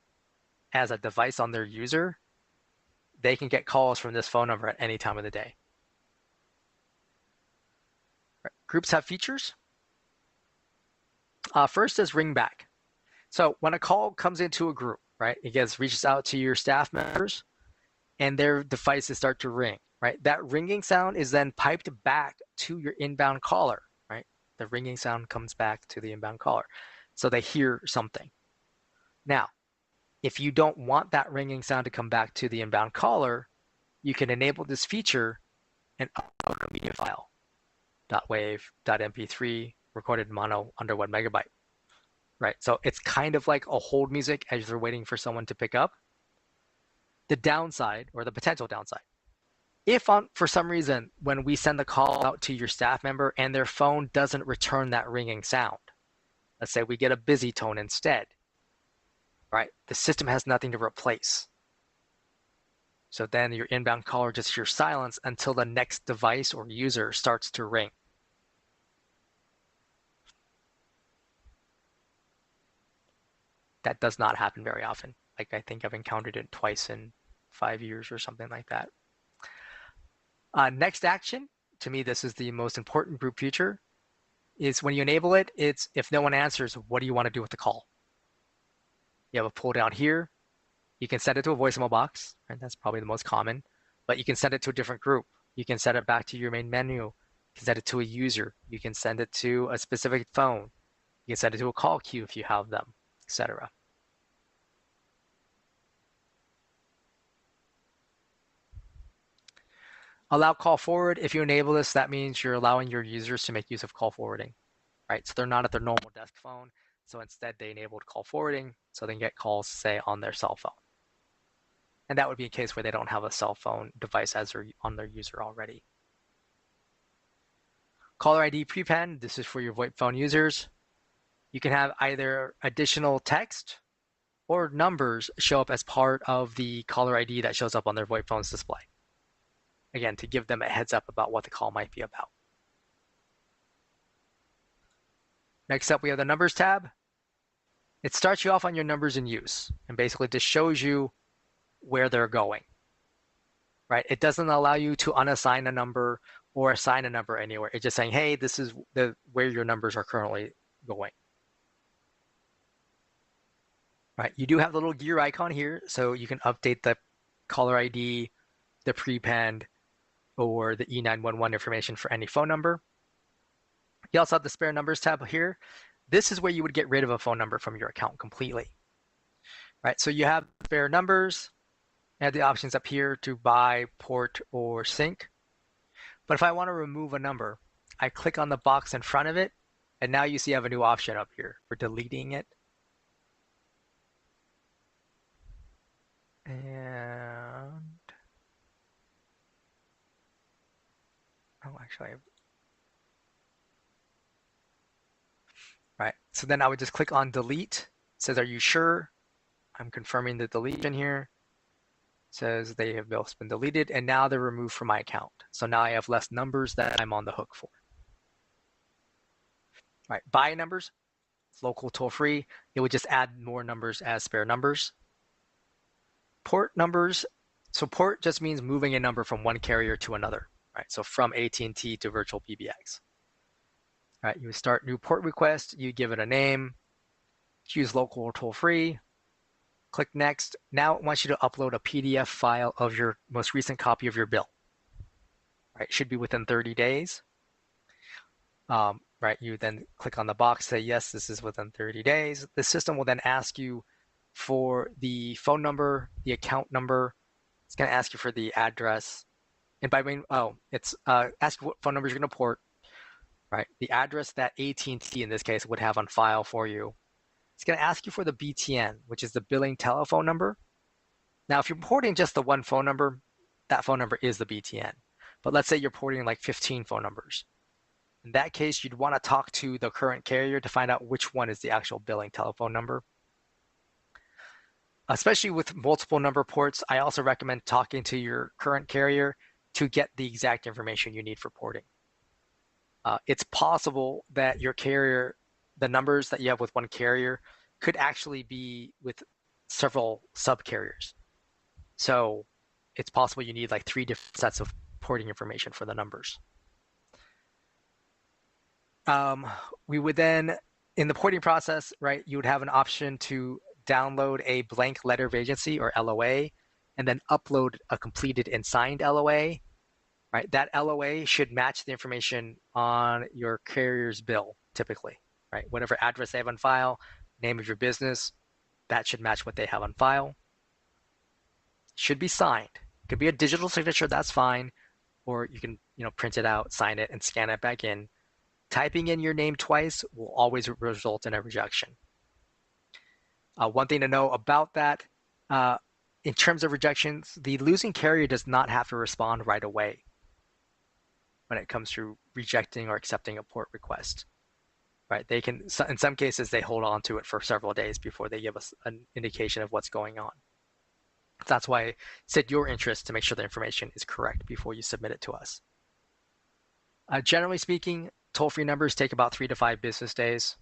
as a device on their user, they can get calls from this phone number at any time of the day. Right. Groups have features. First is ring back. So when a call comes into a group, right, it reaches out to your staff members and their devices start to ring, right? That ringing sound is then piped back to your inbound caller, right? The ringing sound comes back to the inbound caller. So they hear something. Now, if you don't want that ringing sound to come back to the inbound caller, you can enable this feature and upload a media file, .wav, .mp3, recorded mono under 1 megabyte. Right, so it's kind of like a hold music as you're waiting for someone to pick up. The downside, or the potential downside, if for some reason when we send the call out to your staff member and their phone doesn't return that ringing sound, let's say we get a busy tone instead, right? The system has nothing to replace. So then your inbound caller just hears silence until the next device or user starts to ring. That does not happen very often. Like I think I've encountered it twice in 5 years or something like that. Next action, to me, this is the most important group feature, is when you enable it, it's if no one answers, what do you want to do with the call? You have a pull down here. You can set it to a voicemail box, and that's probably the most common, but you can send it to a different group. You can set it back to your main menu. You can send it to a user. You can send it to a specific phone. You can send it to a call queue if you have them, etc. Allow call forward. If you enable this, that means you're allowing your users to make use of call forwarding, right? So they're not at their normal desk phone. So instead they enabled call forwarding so they can get calls, say, on their cell phone. And that would be a case where they don't have a cell phone device as on their user already. Caller ID prepend, this is for your VoIP phone users. You can have either additional text or numbers show up as part of the caller ID that shows up on their VoIP phone's display. Again, to give them a heads up about what the call might be about. Next up, we have the Numbers tab. It starts you off on your numbers in use and basically just shows you where they're going, right? It doesn't allow you to unassign a number or assign a number anywhere. It's just saying, hey, this is where your numbers are currently going. Right, you do have the little gear icon here, so you can update the caller ID, the prepend, or the E911 information for any phone number. You also have the spare numbers tab here. This is where you would get rid of a phone number from your account completely. Right, so you have spare numbers, and have the options up here to buy, port, or sync. But if I want to remove a number, I click on the box in front of it, and now you see I have a new option up here for deleting it. And oh, actually, right. So then I would just click on delete. It says, are you sure? I'm confirming the deletion here. It says they have both been deleted, and now they're removed from my account. So now I have less numbers that I'm on the hook for. Right. Buy numbers, it's local toll free. It would just add more numbers as spare numbers. Port numbers. So port just means moving a number from one carrier to another. Right, so from AT&T to VirtualPBX. Right, you would start new port request, you give it a name, choose local or toll-free, click next. Now it wants you to upload a PDF file of your most recent copy of your bill. Right, should be within 30 days. Right, you then click on the box, say yes, this is within 30 days. The system will then ask you for the phone number, the account number. It's going to ask you for the address. And by mean, it's ask what phone numbers you're going to port, right? The address that AT&T in this case would have on file for you. It's going to ask you for the BTN, which is the billing telephone number. Now, if you're porting just the one phone number, that phone number is the BTN. but let's say you're porting like 15 phone numbers. In that case, you'd want to talk to the current carrier to find out which one is the actual billing telephone number. Especially with multiple number ports, I also recommend talking to your current carrier to get the exact information you need for porting. It's possible that your carrier, the numbers that you have with one carrier, could actually be with several sub-carriers. So it's possible you need like 3 different sets of porting information for the numbers. We would then, in the porting process, right, you would have an option to download a blank letter of agency or LOA, and then upload a completed and signed LOA. Right, that LOA should match the information on your carrier's bill, typically. Right, whatever address they have on file, name of your business, that should match what they have on file. Should be signed. Could be a digital signature, that's fine, or you can print it out, sign it, and scan it back in. Typing in your name twice will always result in a rejection. One thing to know about that, in terms of rejections, the losing carrier does not have to respond right away when it comes to rejecting or accepting a port request. Right? They can, in some cases, they hold on to it for several days before they give us an indication of what's going on. That's why it's in your interest to make sure the information is correct before you submit it to us. Generally speaking, toll-free numbers take about 3 to 5 business days.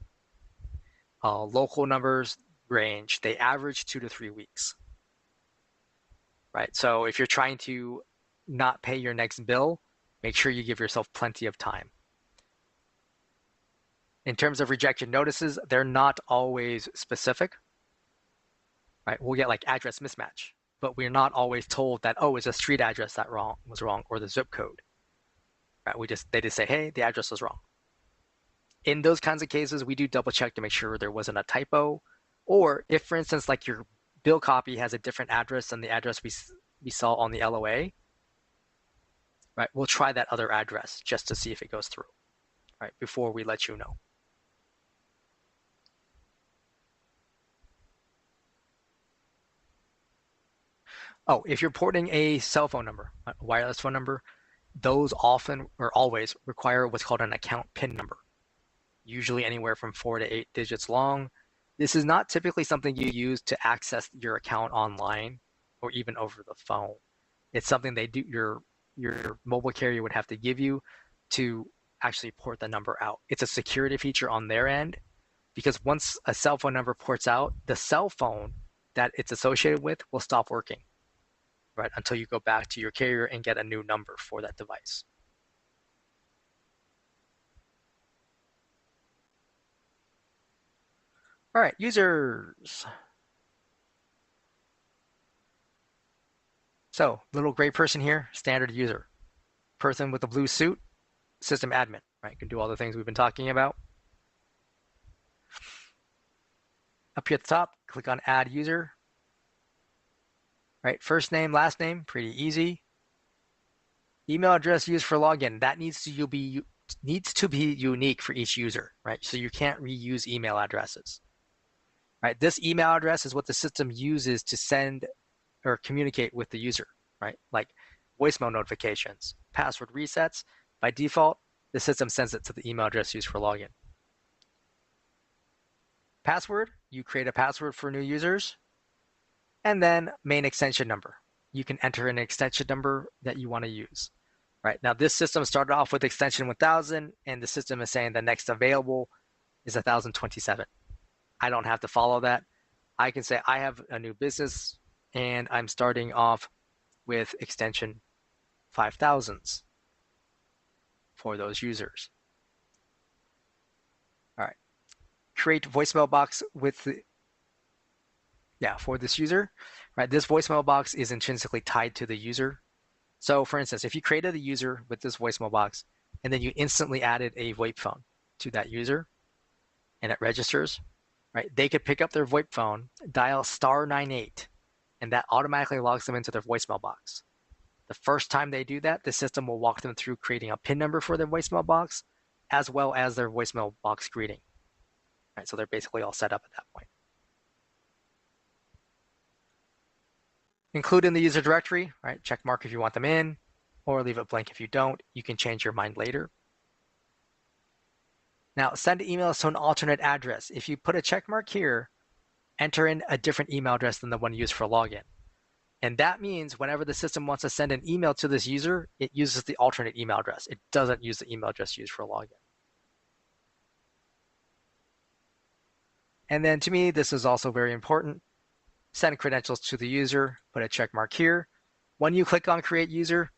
Local numbers range, they average 2 to 3 weeks. Right? So if you're trying to not pay your next bill, make sure you give yourself plenty of time. In terms of rejection notices, they're not always specific. Right? We'll get like address mismatch, but we're not always told that, oh, it's a street address that was wrong, or the zip code. Right? They just say, hey, the address was wrong. In those kinds of cases, we do double check to make sure there wasn't a typo, or if, for instance, like your bill copy has a different address than the address we saw on the LOA, right? We'll try that other address just to see if it goes through, right? Before we let you know. Oh, if you're porting a cell phone number, a wireless phone number, those often or always require what's called an account PIN number, usually anywhere from 4 to 8 digits long. This is not typically something you use to access your account online or even over the phone. It's something your mobile carrier would have to give you to actually port the number out. It's a security feature on their end, because once a cell phone number ports out, the cell phone that it's associated with will stop working, right, until you go back to your carrier and get a new number for that device. All right, users. So, little gray person here, standard user. Person with a blue suit, system admin, right? Can do all the things we've been talking about. Up here at the top, click on add user. Right, first name, last name, pretty easy. Email address used for login, that needs to be unique for each user, right? So you can't reuse email addresses. Right, this email address is what the system uses to send or communicate with the user, right? Like voicemail notifications, password resets. By default, the system sends it to the email address used for login. Password, you create a password for new users. And then main extension number. You can enter an extension number that you want to use. Right, now this system started off with extension 1000, and the system is saying the next available is 1027. I don't have to follow that. I can say I have a new business and I'm starting off with extension 5000s for those users. All right, create voicemail box with for this user. Right, this voicemail box is intrinsically tied to the user. So for instance, if you created a user with this voicemail box and then you instantly added a VoIP phone to that user and it registers, right, they could pick up their VoIP phone, dial *98, and that automatically logs them into their voicemail box. The first time they do that, the system will walk them through creating a PIN number for their voicemail box, as well as their voicemail box greeting. Right, so they're basically all set up at that point. Include in the user directory, right? Check mark if you want them in. or leave it blank if you don't. You can change your mind later. Now, send emails to an alternate address. If you put a check mark here, enter in a different email address than the one used for login. And that means whenever the system wants to send an email to this user, it uses the alternate email address. It doesn't use the email address used for login. And then to me, this is also very important. Send credentials to the user, put a check mark here. When you click on create user,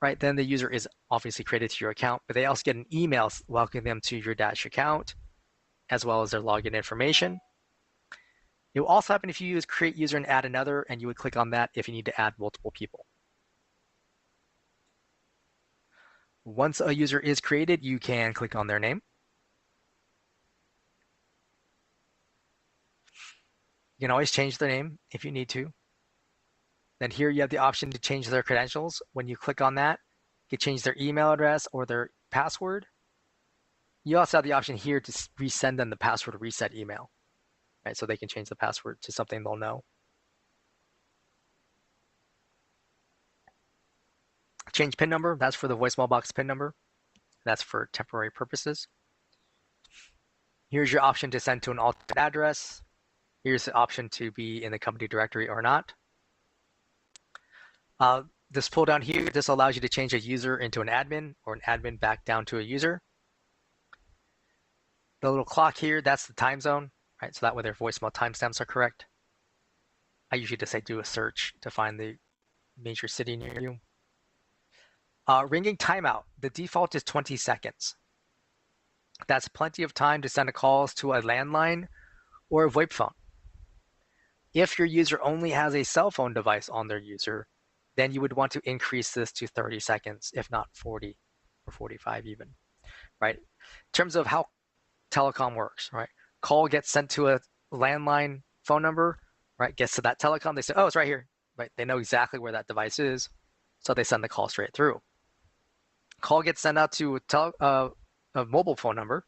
right, then the user is obviously created to your account, but they also get an email welcoming them to your Dash account, as well as their login information. It will also happen if you use create user and add another, and you would click on that if you need to add multiple people. Once a user is created, you can click on their name. You can always change their name if you need to. Then here you have the option to change their credentials. When you click on that, you can change their email address or their password. You also have the option here to resend them the password reset email, right? So they can change the password to something they'll know. Change PIN number, that's for the voicemail box PIN number. That's for temporary purposes. Here's your option to send to an alternate address. Here's the option to be in the company directory or not. This pull down here, this allows you to change a user into an admin or an admin back down to a user. The little clock here, that's the time zone, right? So that way their voicemail timestamps are correct. I usually just say do a search to find the major city near you. Ringing timeout, the default is 20 seconds. That's plenty of time to send calls to a landline or a VoIP phone. If your user only has a cell phone device on their user, then you would want to increase this to 30 seconds, if not 40 or 45 even, right? In terms of how telecom works, right? Call gets sent to a landline phone number, right? Gets to that telecom, they say, oh, it's right here, right? They know exactly where that device is, so they send the call straight through. Call gets sent out to a mobile phone number,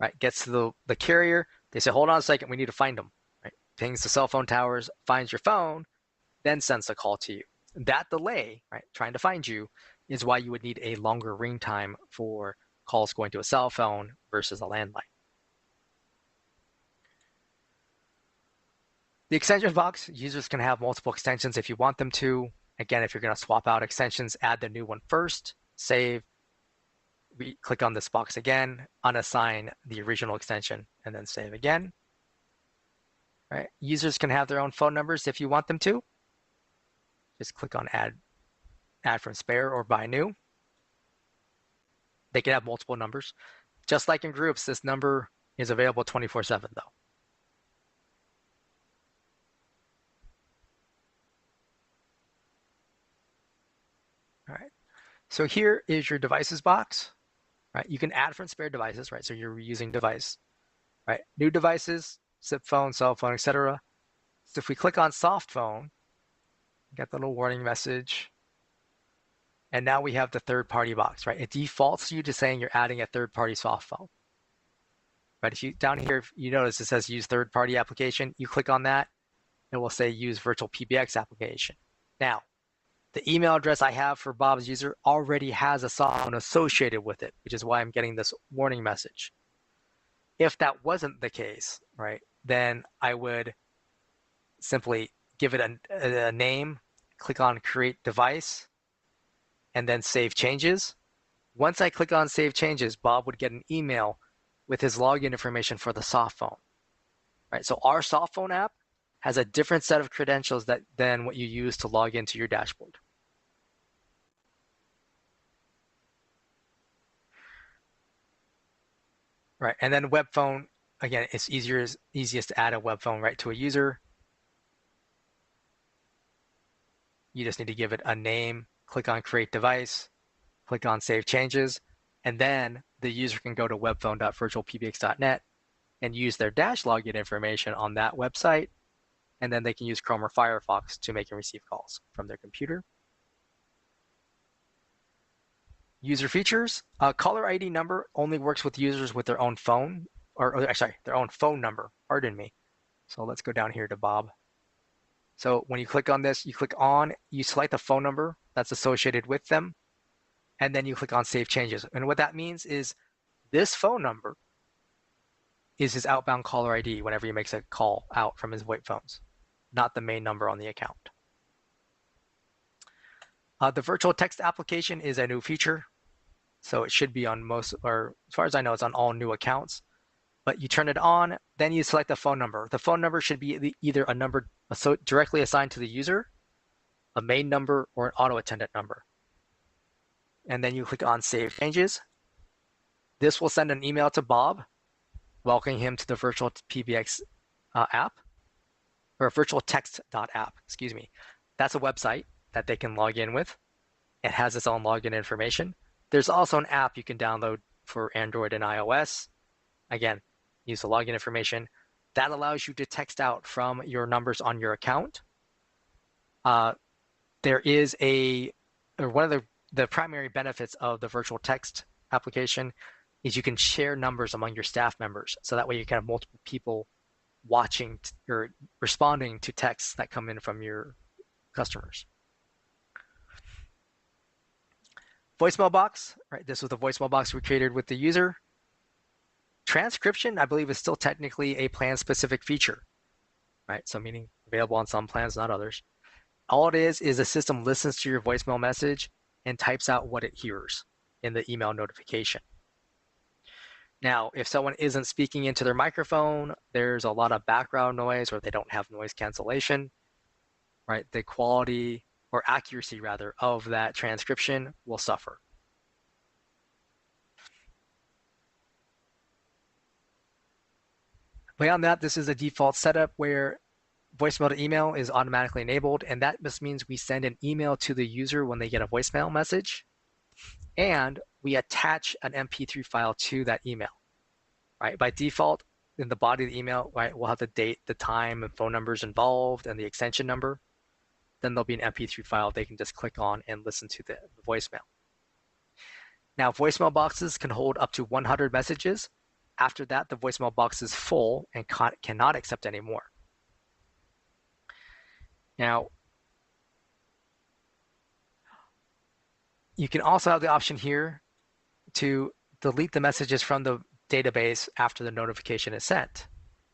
right? Gets to the carrier, they say, hold on a second, we need to find them, right? Pings the cell phone towers, finds your phone, then sends the call to you. That delay, right, trying to find you, is why you would need a longer ring time for calls going to a cell phone versus a landline. The extension box, users can have multiple extensions if you want them to. Again, if you're going to swap out extensions, add the new one first, save, click on this box again, unassign the original extension, and then save again. Right. Users can have their own phone numbers if you want them to. Just click on add from spare or buy new. They can have multiple numbers. Just like in groups, this number is available 24/7 though. All right. So here is your devices box, right? You can add from spare devices, right? So you're reusing device, right? New devices, SIP phone, cell phone, etc. So if we click on soft phone, get the little warning message. And now we have the third-party box, right? It defaults you to saying you're adding a third-party soft phone. Right? If you down here, if you notice it says use third-party application, you click on that, it will say use VirtualPBX application. Now, the email address I have for Bob's user already has a soft phone associated with it, which is why I'm getting this warning message. If that wasn't the case, right, then I would simply give it a name, click on create device, and then save changes. Once I click on save changes, Bob would get an email with his login information for the soft phone. Right? So our soft phone app has a different set of credentials than what you use to log into your dashboard. Right, and then web phone, again, it's easiest to add a web phone right to a user. You just need to give it a name, click on create device, click on save changes, and then the user can go to webphone.virtualpbx.net and use their Dash login information on that website, and then they can use Chrome or Firefox to make and receive calls from their computer. User features, caller ID number only works with users with their own phone, or sorry, their own phone number, pardon me. So let's go down here to Bob. So when you click on this, you click on, you select the phone number that's associated with them. and then you click on Save Changes. And what that means is this phone number is his outbound caller ID whenever he makes a call out from his VoIP phones, not the main number on the account. The virtual text application is a new feature, so it should be on most, or as far as I know, it's on all new accounts. But you turn it on, then you select the phone number. The phone number should be either a number directly assigned to the user, a main number, or an auto attendant number. And then you click on Save Changes. This will send an email to Bob, welcoming him to the VirtualPBX app, or virtualtext.app, excuse me. That's a website that they can log in with. It has its own login information. There's also an app you can download for Android and iOS. Again, use the login information. That allows you to text out from your numbers on your account. There is one of the primary benefits of the virtual text application is you can share numbers among your staff members. So that way you can have multiple people watching or responding to texts that come in from your customers. Voicemail box, right? This was the voicemail box we created with the user. Transcription, I believe, is still technically a plan-specific feature, right? So meaning available on some plans, not others. All it is a system listens to your voicemail message and types out what it hears in the email notification. Now, if someone isn't speaking into their microphone, there's a lot of background noise or they don't have noise cancellation, right? The quality or accuracy, rather, of that transcription will suffer. Beyond that, this is a default setup where voicemail to email is automatically enabled, and that just means we send an email to the user when they get a voicemail message, and we attach an MP3 file to that email, right? By default, in the body of the email, right, we'll have the date, the time, and phone numbers involved, and the extension number. Then there'll be an MP3 file they can just click on and listen to the voicemail. Now, voicemail boxes can hold up to 100 messages. After that, the voicemail box is full and cannot accept any more. Now, you can also have the option here to delete the messages from the database after the notification is sent,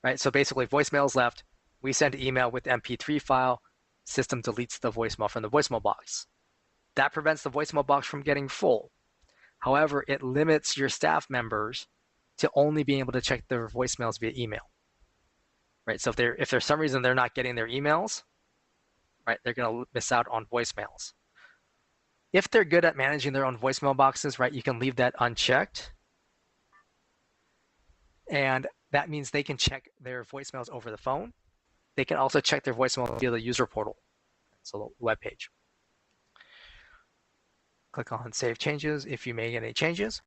right? So basically, voicemail is left. We send an email with the MP3 file. System deletes the voicemail from the voicemail box. That prevents the voicemail box from getting full. However, it limits your staff members to only being able to check their voicemails via email, right? So if there's some reason they're not getting their emails, right, they're going to miss out on voicemails. If they're good at managing their own voicemail boxes, right, you can leave that unchecked. And that means they can check their voicemails over the phone. They can also check their voicemail via the user portal, so the web page. Click on Save Changes if you make any changes.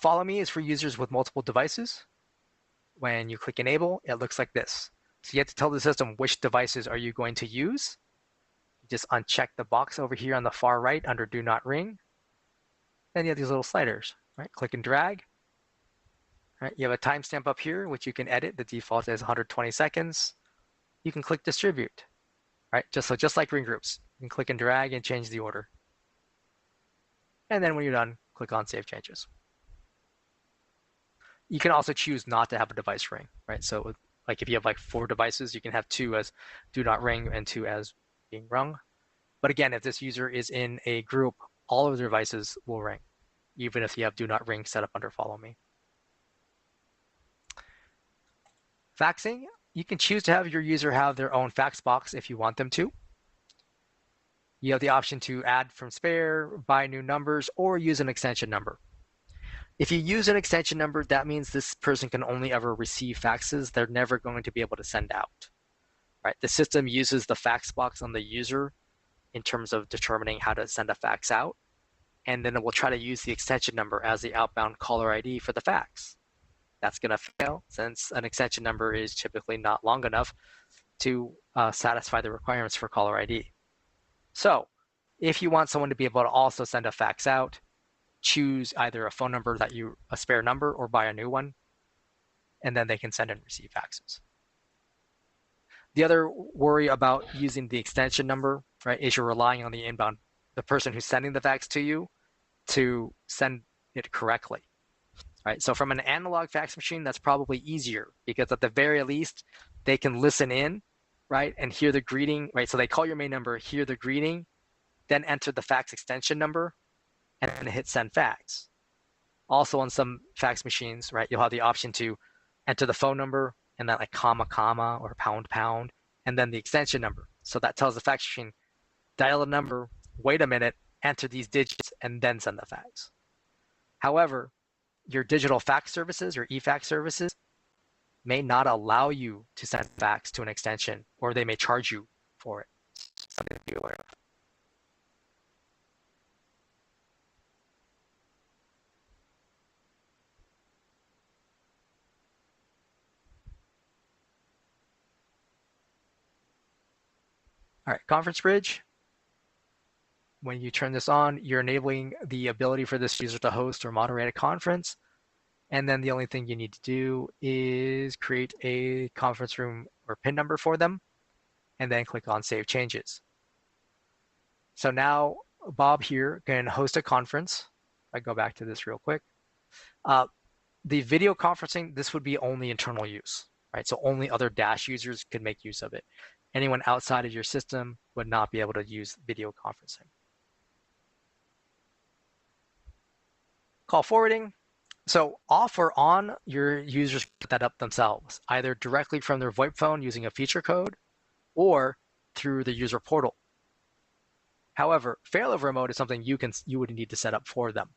Follow Me is for users with multiple devices. When you click Enable, it looks like this. So you have to tell the system which devices are you going to use. You just uncheck the box over here on the far right under Do Not Ring. Then you have these little sliders, right? Click and drag. Right, you have a timestamp up here, which you can edit. The default is 120 seconds. You can click Distribute, right? Just like ring groups. You can click and drag and change the order. And then when you're done, click on Save Changes. You can also choose not to have a device ring, right? So like if you have like 4 devices, you can have 2 as Do Not Ring and 2 as being rung. But again, if this user is in a group, all of the devices will ring, even if you have Do Not Ring set up under Follow Me. Faxing, you can choose to have your user have their own fax box if you want them to. You have the option to add from spare, buy new numbers, or use an extension number. If you use an extension number, that means this person can only ever receive faxes. They're never going to be able to send out, right? The system uses the fax box on the user in terms of determining how to send a fax out. And then it will try to use the extension number as the outbound caller ID for the fax. That's going to fail since an extension number is typically not long enough to satisfy the requirements for caller ID. So if you want someone to be able to also send a fax out, choose either a phone number a spare number, or buy a new one, and then they can send and receive faxes. The other worry about using the extension number, right, is you're relying on the inbound the person who's sending the fax to you to send it correctly. Right? So from an analog fax machine, that's probably easier because at the very least, they can listen in, right, and hear the greeting, right? So they call your main number, hear the greeting, then enter the fax extension number, and then hit send fax. Also on some fax machines, right, you'll have the option to enter the phone number and then like comma, comma, or pound, pound, and then the extension number. So that tells the fax machine, dial a number, wait a minute, enter these digits, and then send the fax. However, your digital fax services or e-fax services may not allow you to send fax to an extension, or they may charge you for it. Something to be aware of. All right, Conference Bridge. When you turn this on, you're enabling the ability for this user to host or moderate a conference. And then the only thing you need to do is create a conference room or PIN number for them, and then click on Save Changes. So now Bob here can host a conference. I go back to this real quick. The video conferencing, this would be only internal use, right? So only other Dash users could make use of it. Anyone outside of your system would not be able to use video conferencing. Call forwarding. So off or on, your users put that up themselves, either directly from their VoIP phone using a feature code or through the user portal. However, failover mode is something you would need to set up for them.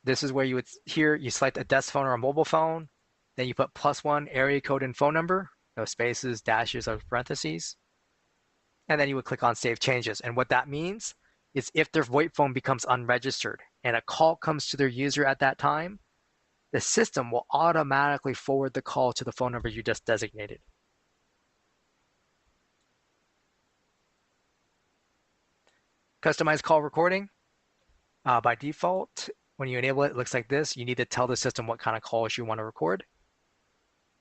This is where you would, here you select a desk phone or a mobile phone, then you put +1 area code and phone number, no spaces, dashes, or parentheses, and then you would click on Save Changes. And what that means is if their VoIP phone becomes unregistered and a call comes to their user at that time, the system will automatically forward the call to the phone number you just designated. Customized call recording. By default, when you enable it, it looks like this. You need to tell the system what kind of calls you want to record.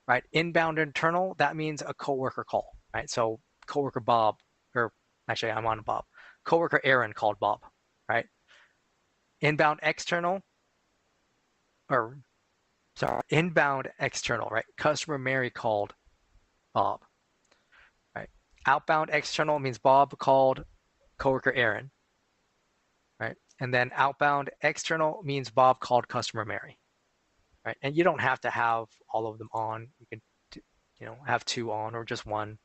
Right? Inbound internal, that means a coworker call. Right? So coworker Bob, or actually I'm on Bob. Coworker Aaron called Bob. Right? Inbound external, or sorry, inbound external. Right? Customer Mary called Bob. Right? Outbound external means Bob called coworker Aaron, right? And then outbound external means Bob called customer Mary, right? And you don't have to have all of them on. You can, have 2 on or just 1,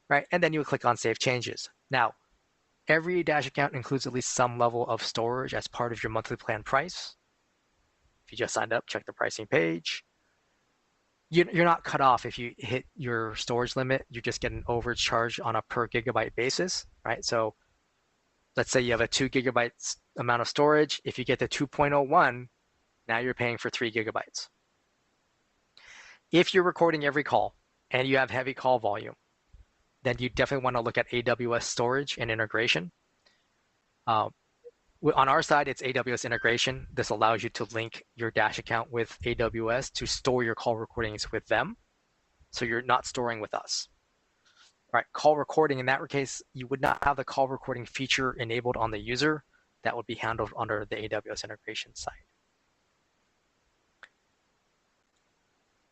right? And then you would click on Save Changes. Now, every Dash account includes at least some level of storage as part of your monthly plan price. If you just signed up, check the pricing page. You're not cut off if you hit your storage limit. You just get an overcharge on a per gigabyte basis, right? So let's say you have a 2 gigabytes amount of storage. If you get to 2.01, now you're paying for 3 gigabytes. If you're recording every call and you have heavy call volume, then you definitely want to look at AWS storage and integration. On our side, it's AWS integration. This allows you to link your Dash account with AWS to store your call recordings with them. So you're not storing with us. Right, call recording, in that case, you would not have the call recording feature enabled on the user. That would be handled under the AWS integration side.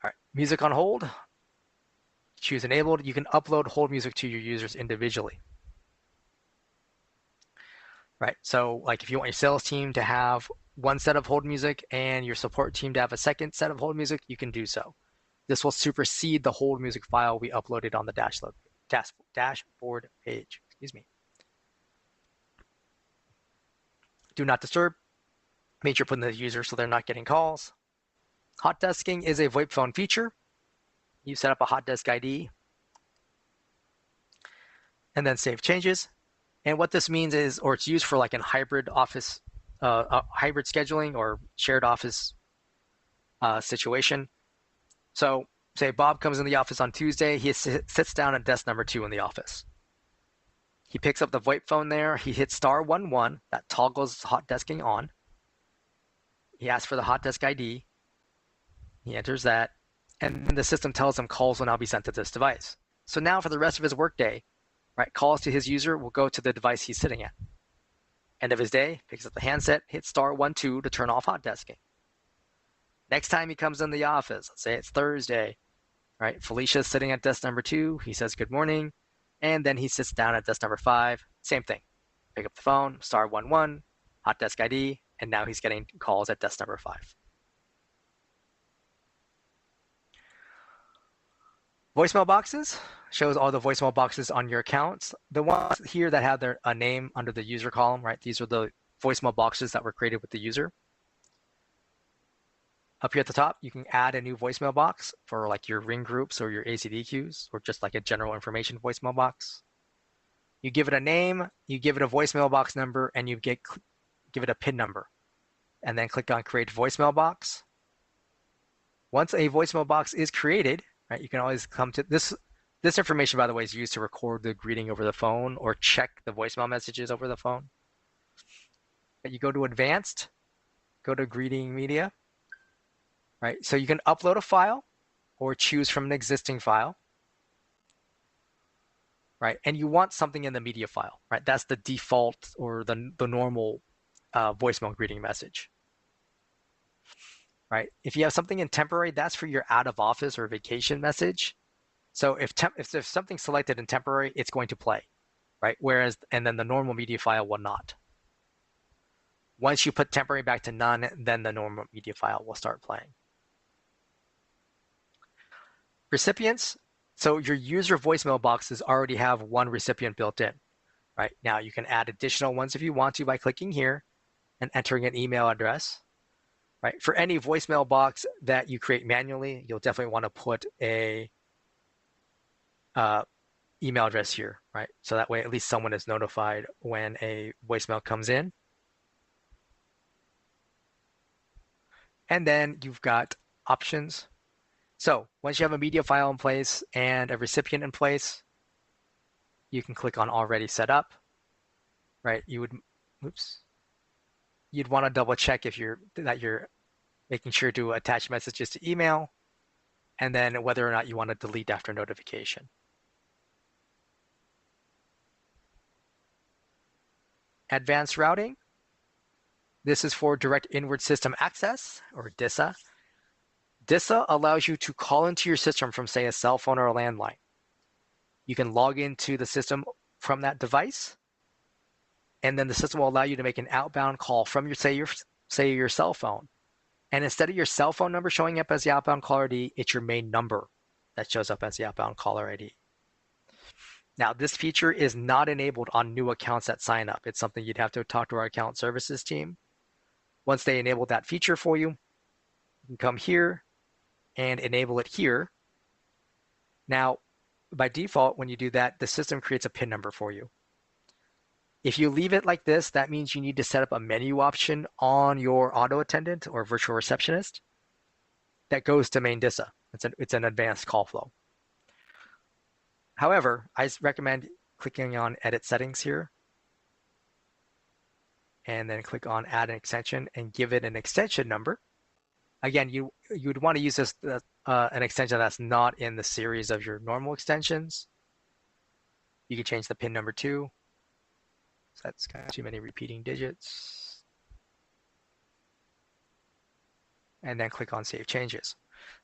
All right, music on hold. Choose enabled. You can upload hold music to your users individually. Right, so like if you want your sales team to have 1 set of hold music and your support team to have a 2nd set of hold music, you can do so. This will supersede the hold music file we uploaded on the dashboard page. Excuse me. Do not disturb. Make sure you're putting the user so they're not getting calls. Hot desking is a VoIP phone feature. You set up a hot desk ID and then save changes. And what this means is, or it's used for like in hybrid office, hybrid scheduling or shared office situation. So say Bob comes in the office on Tuesday, he sits down at desk number 2 in the office. He picks up the VoIP phone there, he hits *11, that toggles hot desking on. He asks for the hot desk ID, he enters that, and the system tells him calls will now be sent to this device. So now for the rest of his workday, right, calls to his user will go to the device he's sitting at. End of his day, picks up the handset, hits *12 to turn off hot desking. Next time he comes in the office, let's say it's Thursday, right? Felicia's sitting at desk number 2. He says good morning, and then he sits down at desk number 5. Same thing. Pick up the phone, *11, hot desk ID, and now he's getting calls at desk number 5. Voicemail boxes shows all the voicemail boxes on your accounts. The ones here that have a name under the user column, right? These are the voicemail boxes that were created with the user. Up here at the top, you can add a new voicemail box for like your ring groups or your ACD queues, or just like a general information voicemail box. You give it a name, you give it a voicemail box number, and you give it a PIN number. And then click on Create Voicemail Box. Once a voicemail box is created, right, you can always come to this. This information, by the way, is used to record the greeting over the phone or check the voicemail messages over the phone. But you go to Advanced, go to Greeting Media, right? So you can upload a file or choose from an existing file, right? And you want something in the media file, right? That's the default or the normal voicemail greeting message, right? If you have something in temporary, that's for your out of office or vacation message. So if there's something selected in temporary, it's going to play, right? Whereas, and then the normal media file will not. Once you put temporary back to none, then the normal media file will start playing. Recipients. So your user voicemail boxes already have one recipient built in, right? Now you can add additional ones if you want to by clicking here and entering an email address, right? For any voicemail box that you create manually, you'll definitely want to put a email address here, right? So that way at least someone is notified when a voicemail comes in. And then you've got options. So once you have a media file in place and a recipient in place, you can click on Already Set Up, right? You'd want to double check if you're making sure to attach messages to email, and then whether or not you want to delete after notification. Advanced routing. This is for direct inward system access, or DISA. DISA allows you to call into your system from, say, a cell phone or a landline. You can log into the system from that device, and then the system will allow you to make an outbound call from your cell phone. And instead of your cell phone number showing up as the outbound caller ID, it's your main number that shows up as the outbound caller ID. Now, this feature is not enabled on new accounts that sign up. It's something you'd have to talk to our account services team. Once they enable that feature for you, you can come here and enable it here. Now, by default, when you do that, the system creates a PIN number for you. If you leave it like this, that means you need to set up a menu option on your auto attendant or virtual receptionist that goes to main DISA. It's an advanced call flow. However, I recommend clicking on Edit Settings here, and then click on Add an Extension and give it an extension number. Again, you would want to use this an extension that's not in the series of your normal extensions. You can change the PIN number too. So that's kind of too many repeating digits. And then click on Save Changes.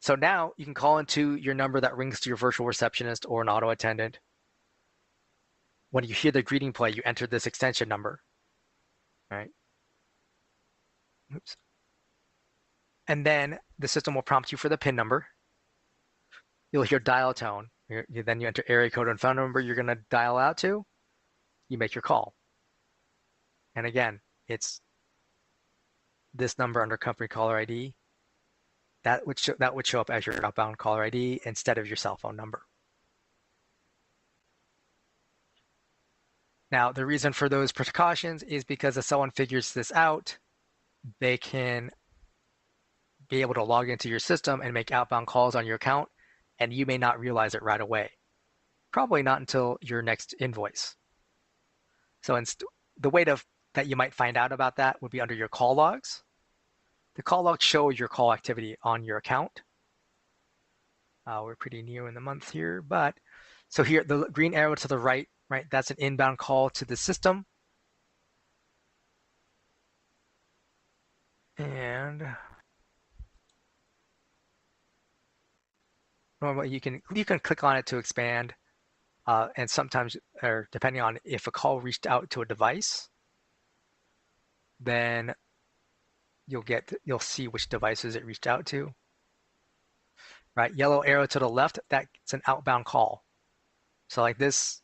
So now you can call into your number that rings to your virtual receptionist or an auto attendant. When you hear the greeting play, you enter this extension number, right? Oops. And then the system will prompt you for the PIN number. You'll hear dial tone. Then you enter area code and phone number you're going to dial out to. You make your call. And again, it's this number under company caller ID. That would show up as your outbound caller ID instead of your cell phone number. Now, the reason for those precautions is because if someone figures this out, they can be able to log into your system and make outbound calls on your account, and you may not realize it right away. Probably not until your next invoice. So the way that you might find out about that would be under your call logs. The call logs show your call activity on your account. We're pretty new in the month here, but so here, the green arrow to the right, that's an inbound call to the system. And normally you can click on it to expand, and sometimes, or depending on if a call reached out to a device, then you'll see which devices it reached out to. Right, yellow arrow to the left, that's an outbound call. So like this,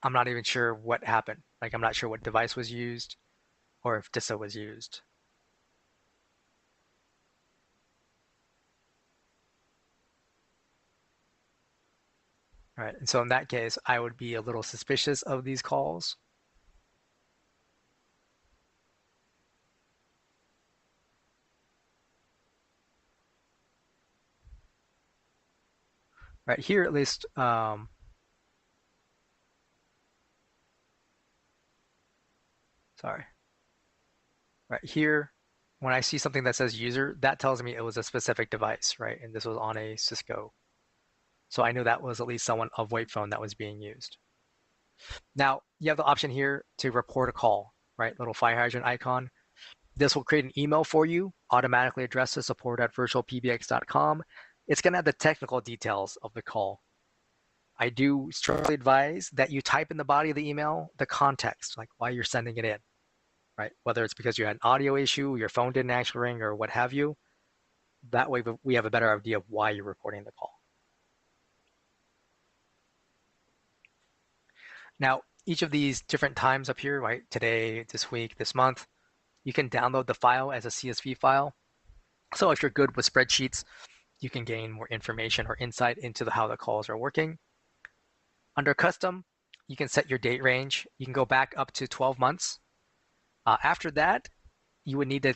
I'm not even sure what happened. Like I'm not sure what device was used or if DISA was used. All right, and so in that case, I would be a little suspicious of these calls. Right here, at least, sorry. Right here, when I see something that says user, that tells me it was a specific device, right? And this was on a Cisco. So I knew that was at least someone of VoIP phone that was being used. Now, you have the option here to report a call, right? Little fire hydrant icon. This will create an email for you, automatically addressed to support@virtualpbx.com. It's going to have the technical details of the call. I do strongly advise that you type in the body of the email the context, like why you're sending it in, right? Whether it's because you had an audio issue, your phone didn't actually ring, or what have you. That way we have a better idea of why you're reporting the call. Now, each of these different times up here, right? Today, this week, this month, you can download the file as a CSV file. So if you're good with spreadsheets, you can gain more information or insight into how the calls are working. Under custom, you can set your date range. You can go back up to 12 months. After that, you would need to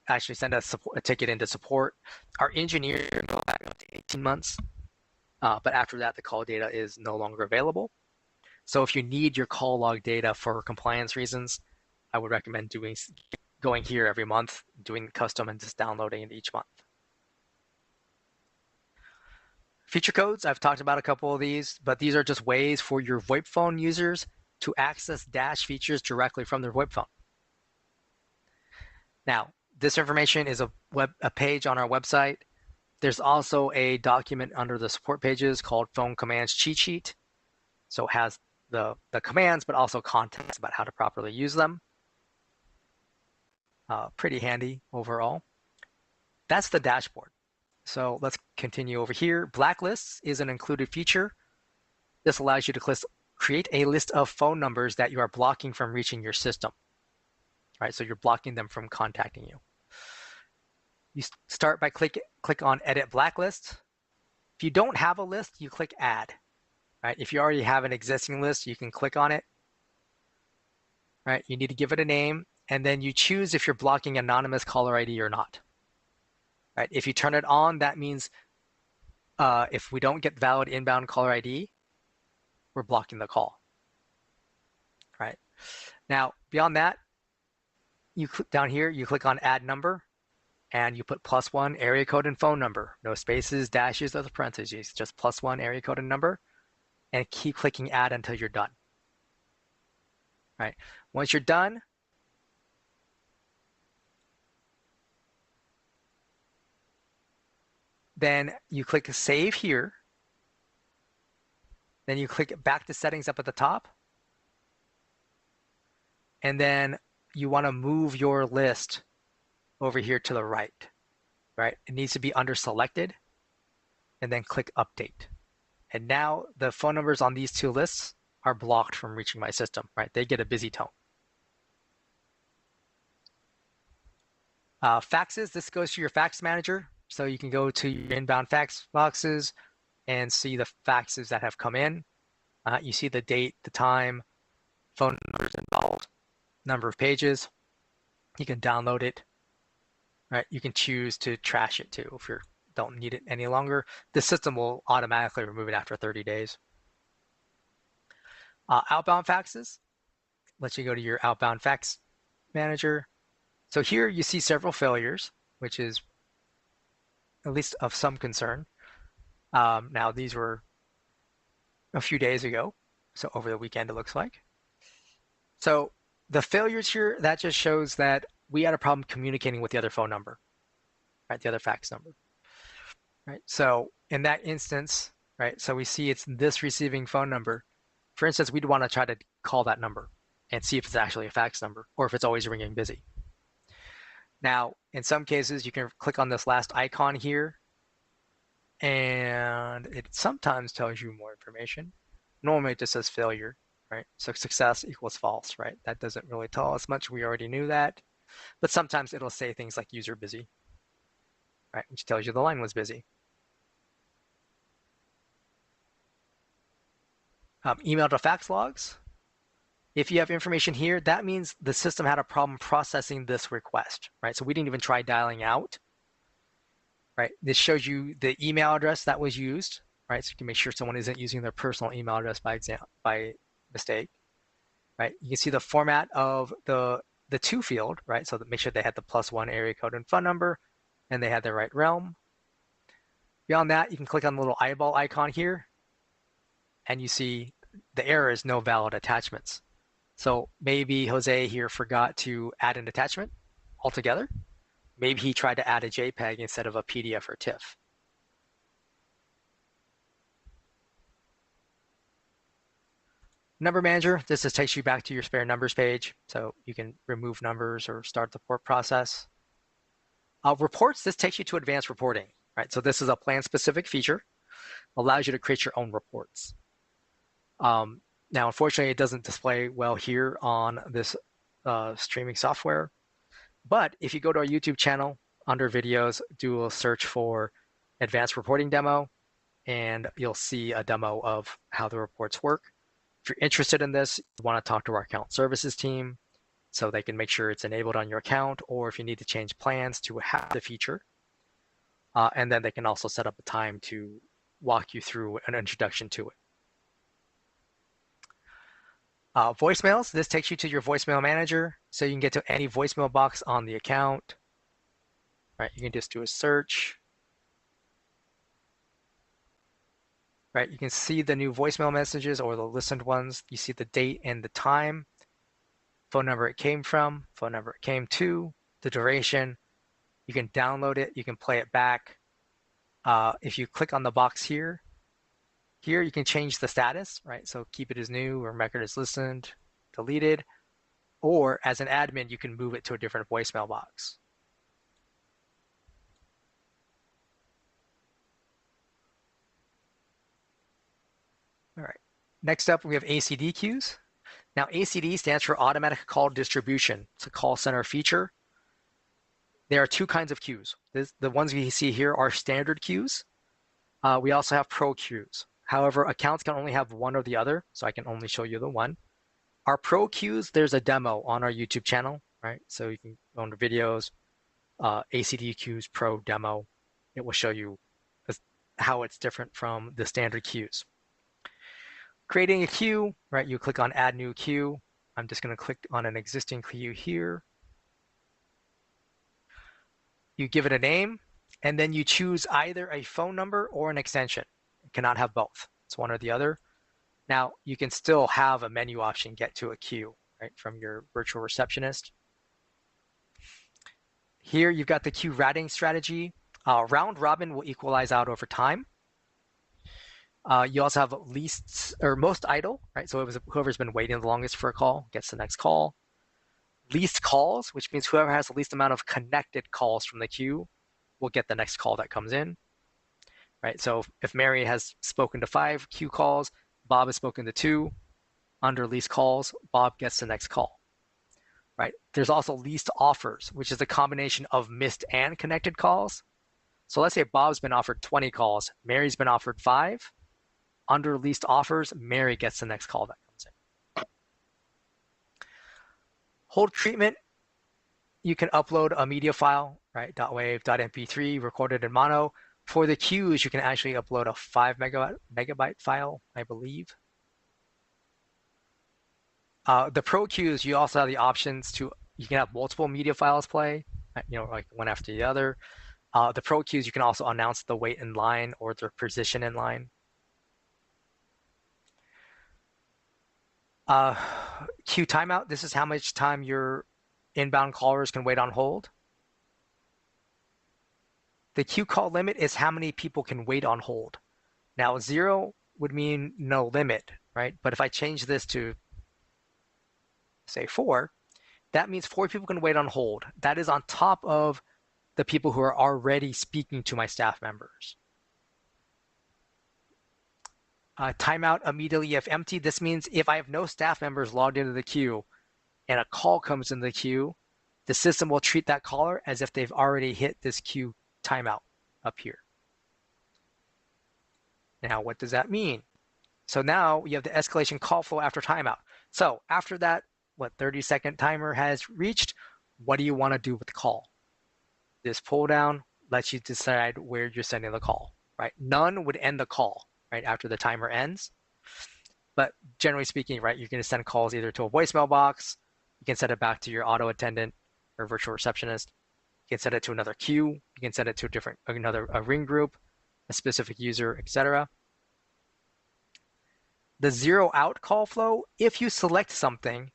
actually send a ticket into support. Our engineer can go back up to 18 months, but after that, the call data is no longer available. So if you need your call log data for compliance reasons, I would recommend going here every month, doing custom and just downloading it each month. Feature codes, I've talked about a couple of these, but these are just ways for your VoIP phone users to access Dash features directly from their VoIP phone. Now, this information is a page on our website. There's also a document under the support pages called Phone Commands Cheat Sheet. So it has the commands, but also context about how to properly use them. Pretty handy overall. That's the dashboard. So let's continue over here. Blacklists is an included feature. This allows you to create a list of phone numbers that you are blocking from reaching your system. Right, so you're blocking them from contacting you. You start by click on Edit Blacklist. If you don't have a list, you click Add. Right, if you already have an existing list, you can click on it. Right, you need to give it a name, and then you choose if you're blocking anonymous caller ID or not. Right, if you turn it on, that means if we don't get valid inbound caller ID, we're blocking the call. Right, now beyond that, you click down here, you click on Add Number, and you put +1 area code and phone number. No spaces, dashes, or the parentheses, just +1 area code and number, and keep clicking Add until you're done. Right, once you're done, then you click Save here. Then you click back to settings up at the top. And then you want to move your list over here to the right. Right? It needs to be under selected. And then click Update. And now the phone numbers on these two lists are blocked from reaching my system. Right? They get a busy tone. Faxes, this goes to your fax manager. So you can go to your inbound fax boxes and see the faxes that have come in. You see the date, the time, phone numbers involved, number of pages. You can download it. Right? You can choose to trash it too if you don't need it any longer. The system will automatically remove it after 30 days. Outbound faxes lets you go to your outbound fax manager. So here you see several failures, which is at least of some concern. Now these were a few days ago, so over the weekend it looks like. So the failures here, that just shows that we had a problem communicating with the other phone number, right? The other fax number, right? So in that instance, right? So we see it's this receiving phone number. For instance, we'd want to try to call that number and see if it's actually a fax number or if it's always ringing busy. Now, in some cases, you can click on this last icon here, and it sometimes tells you more information. Normally, it just says failure, right? So success equals false, right? That doesn't really tell us much. We already knew that. But sometimes it'll say things like user busy, right? Which tells you the line was busy. Email to fax logs. If you have information here, that means the system had a problem processing this request, right? So we didn't even try dialing out, right? This shows you the email address that was used, right? So you can make sure someone isn't using their personal email address by mistake, right? You can see the format of the to field, right? So that make sure they had the +1 area code and phone number, and they had the right realm. Beyond that, you can click on the little eyeball icon here, and you see the error is no valid attachments. So maybe Jose here forgot to add an attachment altogether. Maybe he tried to add a JPEG instead of a PDF or TIFF. Number Manager, this just takes you back to your spare numbers page. So you can remove numbers or start the port process. Reports, this takes you to advanced reporting, right? So this is a plan-specific feature, allows you to create your own reports. Now, unfortunately, it doesn't display well here on this streaming software. But if you go to our YouTube channel, under videos, do a search for advanced reporting demo, and you'll see a demo of how the reports work. If you're interested in this, you want to talk to our account services team so they can make sure it's enabled on your account, or if you need to change plans to have the feature. And then they can also set up a time to walk you through an introduction to it. Voicemails, this takes you to your voicemail manager, so you can get to any voicemail box on the account. Right, you can just do a search. Right, you can see the new voicemail messages or the listened ones. You see the date and the time, phone number it came from, phone number it came to, the duration. You can download it, you can play it back. If you click on the box here you can change the status, right? So keep it as new or record as listened, deleted, or as an admin, you can move it to a different voicemail box. All right, next up we have ACD queues. Now ACD stands for Automatic Call Distribution. It's a call center feature. There are two kinds of queues. The ones we see here are standard queues. We also have pro queues. However, accounts can only have one or the other, so I can only show you the one. Our pro queues, there's a demo on our YouTube channel, right? So you can go under videos, ACD queues pro demo. It will show you how it's different from the standard queues. Creating a queue, right? You click on Add New Queue. I'm just going to click on an existing queue here. You give it a name, and then you choose either a phone number or an extension. You cannot have both. It's one or the other. Now, you can still have a menu option, get to a queue, right, from your virtual receptionist. Here, you've got the queue routing strategy. Round robin will equalize out over time. You also have least or most idle, right? So it was whoever's been waiting the longest for a call gets the next call. Least calls, which means whoever has the least amount of connected calls from the queue will get the next call that comes in, right? So if Mary has spoken to 5 queue calls, Bob has spoken to 2. Under least calls, Bob gets the next call, right? There's also least offers, which is a combination of missed and connected calls. So let's say Bob's been offered 20 calls, Mary's been offered 5. Under least offers, Mary gets the next call that comes in. Hold treatment, you can upload a media file, right? .wav, .mp3, recorded in mono. For the queues, you can actually upload a 5 megabyte file, I believe. The pro queues, you also have the options to, you can have multiple media files play, you know, like one after the other. The pro queues, you can also announce the wait in line or the position in line. Queue timeout, this is how much time your inbound callers can wait on hold. The queue call limit is how many people can wait on hold. Now, 0 would mean no limit, right? But if I change this to, say, 4, that means 4 people can wait on hold. That is on top of the people who are already speaking to my staff members. Timeout immediately if empty. This means if I have no staff members logged into the queue and a call comes in the queue, the system will treat that caller as if they've already hit this queue timeout up here. Now, what does that mean? So now you have the escalation call flow after timeout. So after that, 30-second timer has reached, what do you want to do with the call? This pull down lets you decide where you're sending the call, right? None would end the call, right, after the timer ends. But generally speaking, right, you're going to send calls either to a voicemail box, you can send it back to your auto attendant or virtual receptionist, you can send it to another queue, you can send it to a ring group, a specific user, etc. The 0 out call flow, if you select something,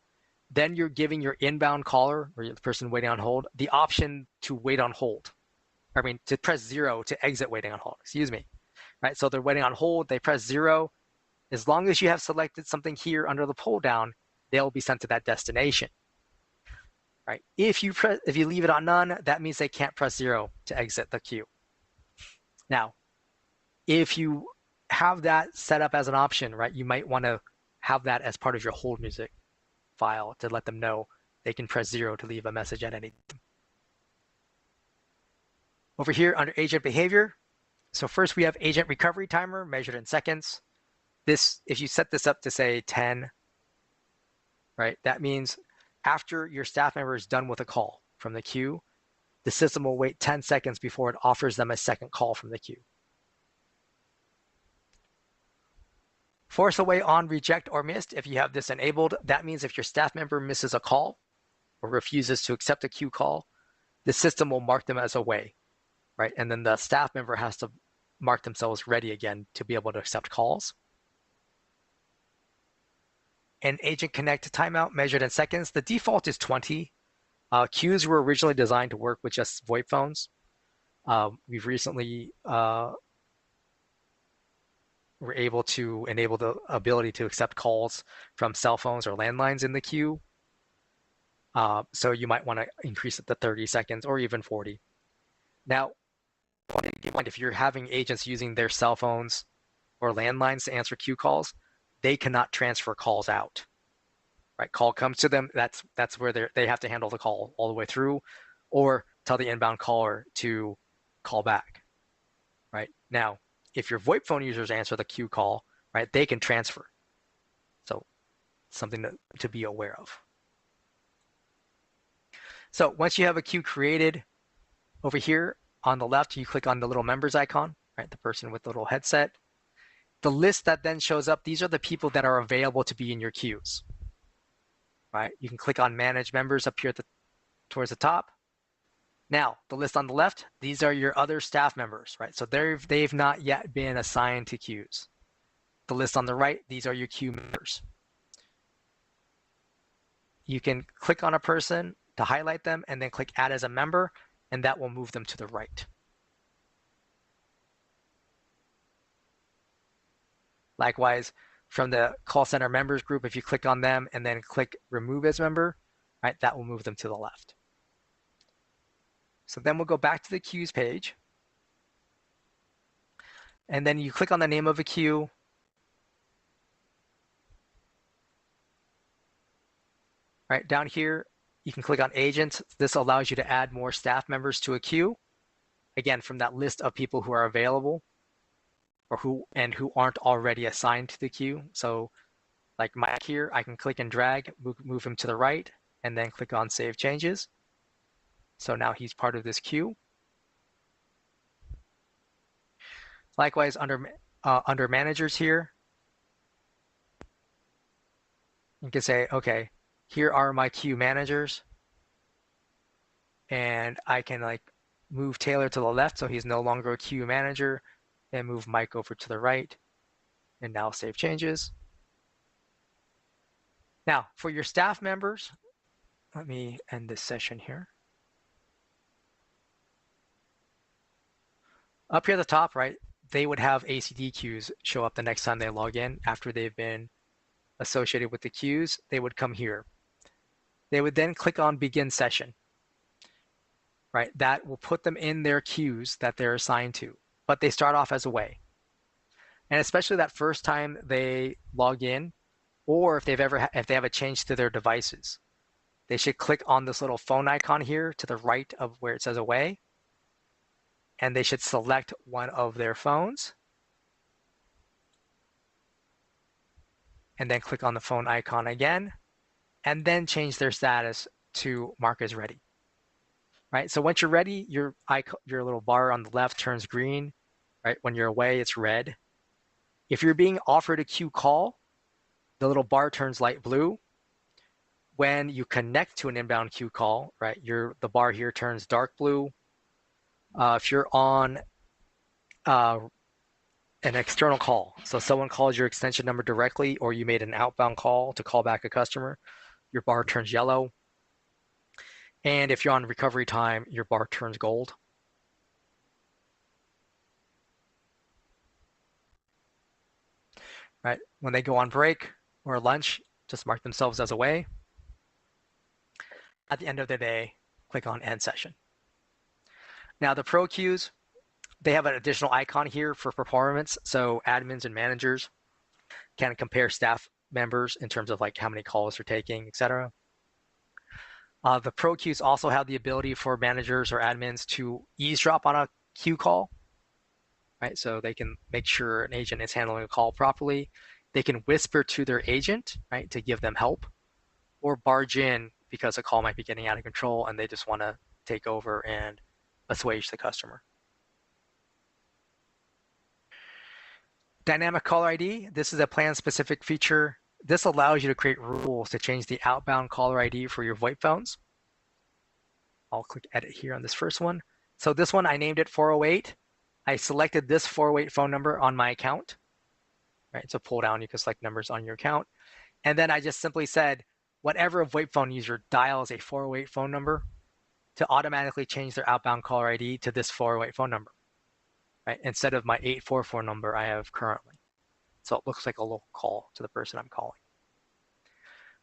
then you're giving your inbound caller or the person waiting on hold the option to wait on hold. To press 0 to exit waiting on hold, excuse me. Right, so they're waiting on hold, they press 0. As long as you have selected something here under the pull down, they'll be sent to that destination. Right? If you leave it on none, that means they can't press 0 to exit the queue. Now, if you have that set up as an option, right, you might want to have that as part of your hold music file to let them know they can press 0 to leave a message at any time. Over here under agent behavior, so first we have agent recovery timer measured in seconds. This, if you set this up to say 10, right, that means after your staff member is done with a call from the queue, the system will wait 10 seconds before it offers them a second call from the queue. Force away on reject or missed. If you have this enabled, that means if your staff member misses a call or refuses to accept a queue call, the system will mark them as away, right? And then the staff member has to mark themselves ready again to be able to accept calls. And agent connect timeout measured in seconds. The default is 20. Queues were originally designed to work with just VoIP phones. We've recently were able to enable the ability to accept calls from cell phones or landlines in the queue. So you might want to increase it to 30 seconds or even 40. Now, if you're having agents using their cell phones or landlines to answer queue calls, they cannot transfer calls out. Right? Call comes to them, that's where they have to handle the call all the way through, or tell the inbound caller to call back. Right? Now, if your VoIP phone users answer the queue call, right, they can transfer. So something to be aware of. So once you have a queue created, over here on the left, you click on the little members icon, right, the person with the little headset. The list that then shows up, these are the people that are available to be in your queues. Right? You can click on manage members up here towards the top. Now, the list on the left, these are your other staff members, right? So they've not yet been assigned to queues. The list on the right, these are your queue members. You can click on a person to highlight them and then click add as a member, and that will move them to the right. Likewise, from the call center members group, if you click on them and then click remove as member, right, that will move them to the left. So then we'll go back to the queues page. And then you click on the name of a queue. Right down here, you can click on agents. This allows you to add more staff members to a queue. Again, from that list of people who are available or who aren't already assigned to the queue. So like Mike here, I can click and drag, move him to the right, and then click on save changes. So now he's part of this queue. Likewise, under managers here, you can say, okay, here are my queue managers. And I can move Taylor to the left so he's no longer a queue manager, and move Mike over to the right, and now save changes. Now, for your staff members, Let me end this session here. Up here at the top, right, they would have ACD queues show up the next time they log in. After they've been associated with the queues, they would come here. They would then click on Begin Session, right? That will put them in their queues that they're assigned to, but they start off as away. And especially that first time they log in, or if they have a change to their devices, they should click on this little phone icon here to the right of where it says away, and they should select one of their phones, and then click on the phone icon again, and then change their status to mark as ready. Right, so once you're ready, your little bar on the left turns green. Right, when you're away, it's red. If you're being offered a queue call, the little bar turns light blue. When you connect to an inbound queue call, right, the bar here turns dark blue. If you're on an external call, so someone calls your extension number directly, or you made an outbound call to call back a customer, your bar turns yellow. And if you're on recovery time, your bar turns gold. Right, when they go on break or lunch, just mark themselves as away. At the end of the day, click on End Session. Now the pro queues, they have an additional icon here for performance. So admins and managers can compare staff members in terms of like how many calls they're taking, etc. The pro queues also have the ability for managers or admins to eavesdrop on a queue call, right? So they can make sure an agent is handling a call properly. They can whisper to their agent, right, to give them help, or barge in because a call might be getting out of control and they just want to take over and assuage the customer. Dynamic caller ID, this is a plan-specific feature. This allows you to create rules to change the outbound caller ID for your VoIP phones. I'll click edit here on this first one. So this one, I named it 408. I selected this 408 phone number on my account, right? So pull down, you can select numbers on your account. And then I just simply said, whatever a VoIP phone user dials a 408 phone number, to automatically change their outbound caller ID to this 408 phone number, right? Instead of my 844 number I have currently. So it looks like a local call to the person I'm calling.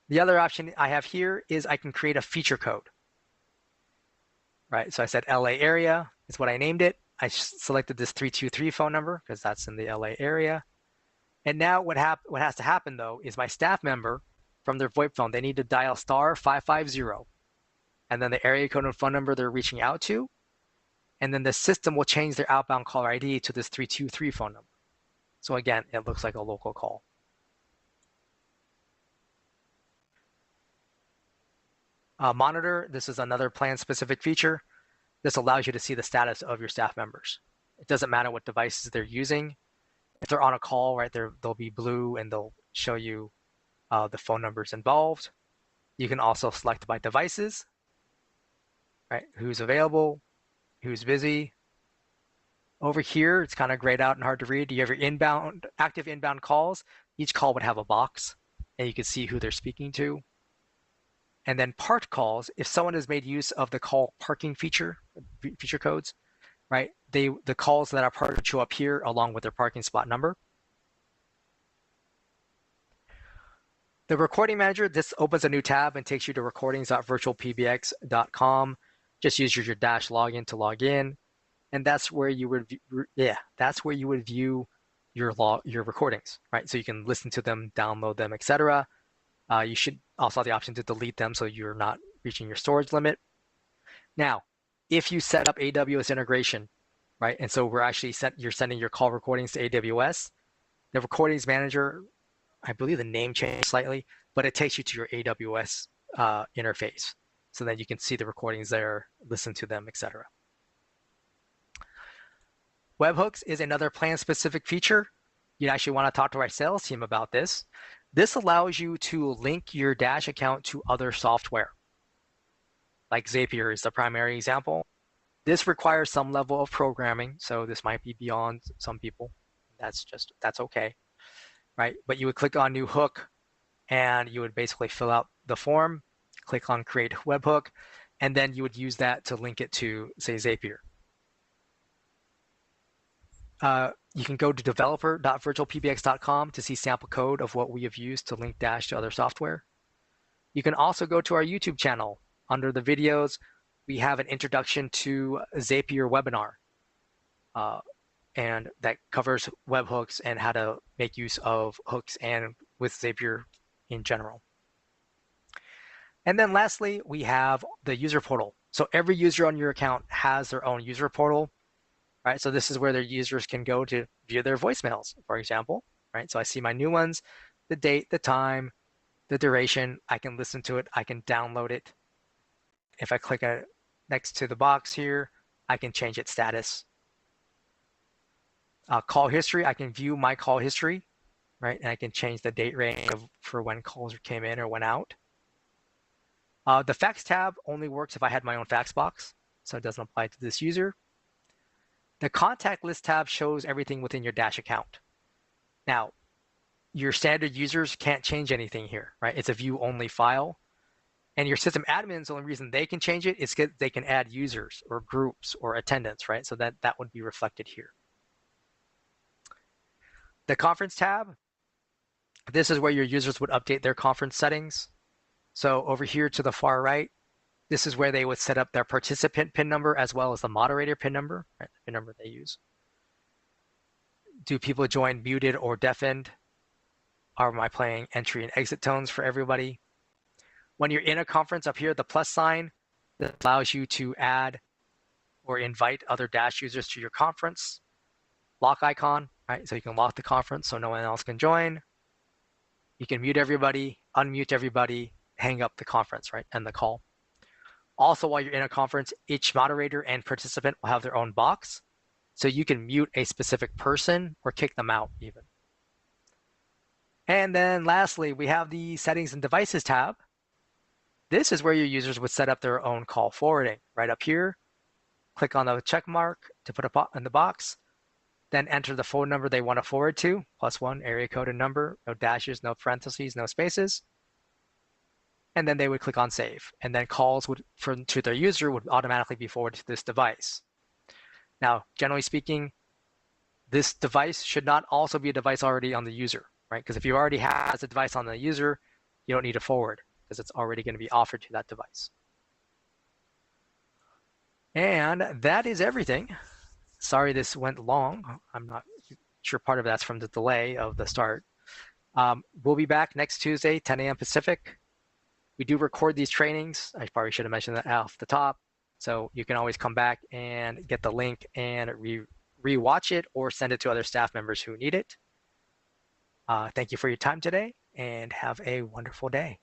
The other option I have here is I can create a feature code, right? So I said LA area is what I named it. I selected this 323 phone number because that's in the LA area. And now what has to happen though is my staff member from their VoIP phone, they need to dial *550. And then the area code and phone number they're reaching out to. And then the system will change their outbound caller ID to this 323 phone number. So again, it looks like a local call. Monitor, this is another plan-specific feature. This allows you to see the status of your staff members. It doesn't matter what devices they're using. If they're on a call, right, they'll be blue and they'll show you the phone numbers involved. You can also select by devices, right, who's available, who's busy. Over here, it's kind of grayed out and hard to read. You have your active inbound calls. Each call would have a box, and you can see who they're speaking to. And then parked calls, if someone has made use of the call parking feature codes, right? The calls that are parked show up here along with their parking spot number. The recording manager, this opens a new tab and takes you to recordings.virtualpbx.com. Just use your dash login to log in. And that's where you would, view your recordings, right? So you can listen to them, download them, etc. You should also have the option to delete them so you're not reaching your storage limit. Now, if you set up AWS integration, right? And so you're sending your call recordings to AWS. The recordings manager, I believe the name changed slightly, but it takes you to your AWS interface. So then you can see the recordings there, listen to them, etc. Webhooks is another plan-specific feature. You actually want to talk to our sales team about this. This allows you to link your Dash account to other software. Like Zapier is the primary example. This requires some level of programming, so this might be beyond some people. That's okay, right? But you would click on New Hook, and you would basically fill out the form, click on create webhook, and then you would use that to link it to, say, Zapier. You can go to developer.virtualpbx.com to see sample code of what we have used to link Dash to other software. You can also go to our YouTube channel. Under the videos, we have an introduction to Zapier webinar, and that covers webhooks and how to make use of hooks and with Zapier in general. And then lastly, we have the user portal. So every user on your account has their own user portal, right? So this is where their users can go to view their voicemails, for example, right? So I see my new ones, the date, the time, the duration. I can listen to it. I can download it. If I click next to the box here, I can change its status. Call history, I can view my call history, right? And I can change the date range for when calls came in or went out. The fax tab only works if I had my own fax box, so it doesn't apply to this user. The contact list tab shows everything within your Dash account. Now, your standard users can't change anything here, right? It's a view-only file. And your system admins, the only reason they can change it is because they can add users or groups or attendance, right? So that would be reflected here. The conference tab, this is where your users would update their conference settings. So over here to the far right, this is where they would set up their participant PIN number as well as the moderator PIN number, right? The PIN number they use. Do people join muted or deafened? Am I playing entry and exit tones for everybody? When you're in a conference up here, the plus sign that allows you to add or invite other Dash users to your conference. Lock icon, right? So you can lock the conference so no one else can join. You can mute everybody, unmute everybody, hang up the conference, right? End the call. Also, while you're in a conference, each moderator and participant will have their own box. So you can mute a specific person or kick them out even. And then lastly, we have the settings and devices tab. This is where your users would set up their own call forwarding. Right up here, click on the check mark to put in the box, then enter the phone number they want to forward to, +1 area code and number, no dashes, no parentheses, no spaces. And then they would click on save. And then calls to their user would automatically be forwarded to this device. Now, generally speaking, this device should not also be a device already on the user, right? Because if you already have a device on the user, you don't need to forward because it's already going to be offered to that device. And that is everything. Sorry this went long. I'm not sure part of that's from the delay of the start. We'll be back next Tuesday, 10 a.m. Pacific. We do record these trainings. I probably should have mentioned that off the top. So you can always come back and get the link and re-watch it or send it to other staff members who need it. Thank you for your time today and have a wonderful day.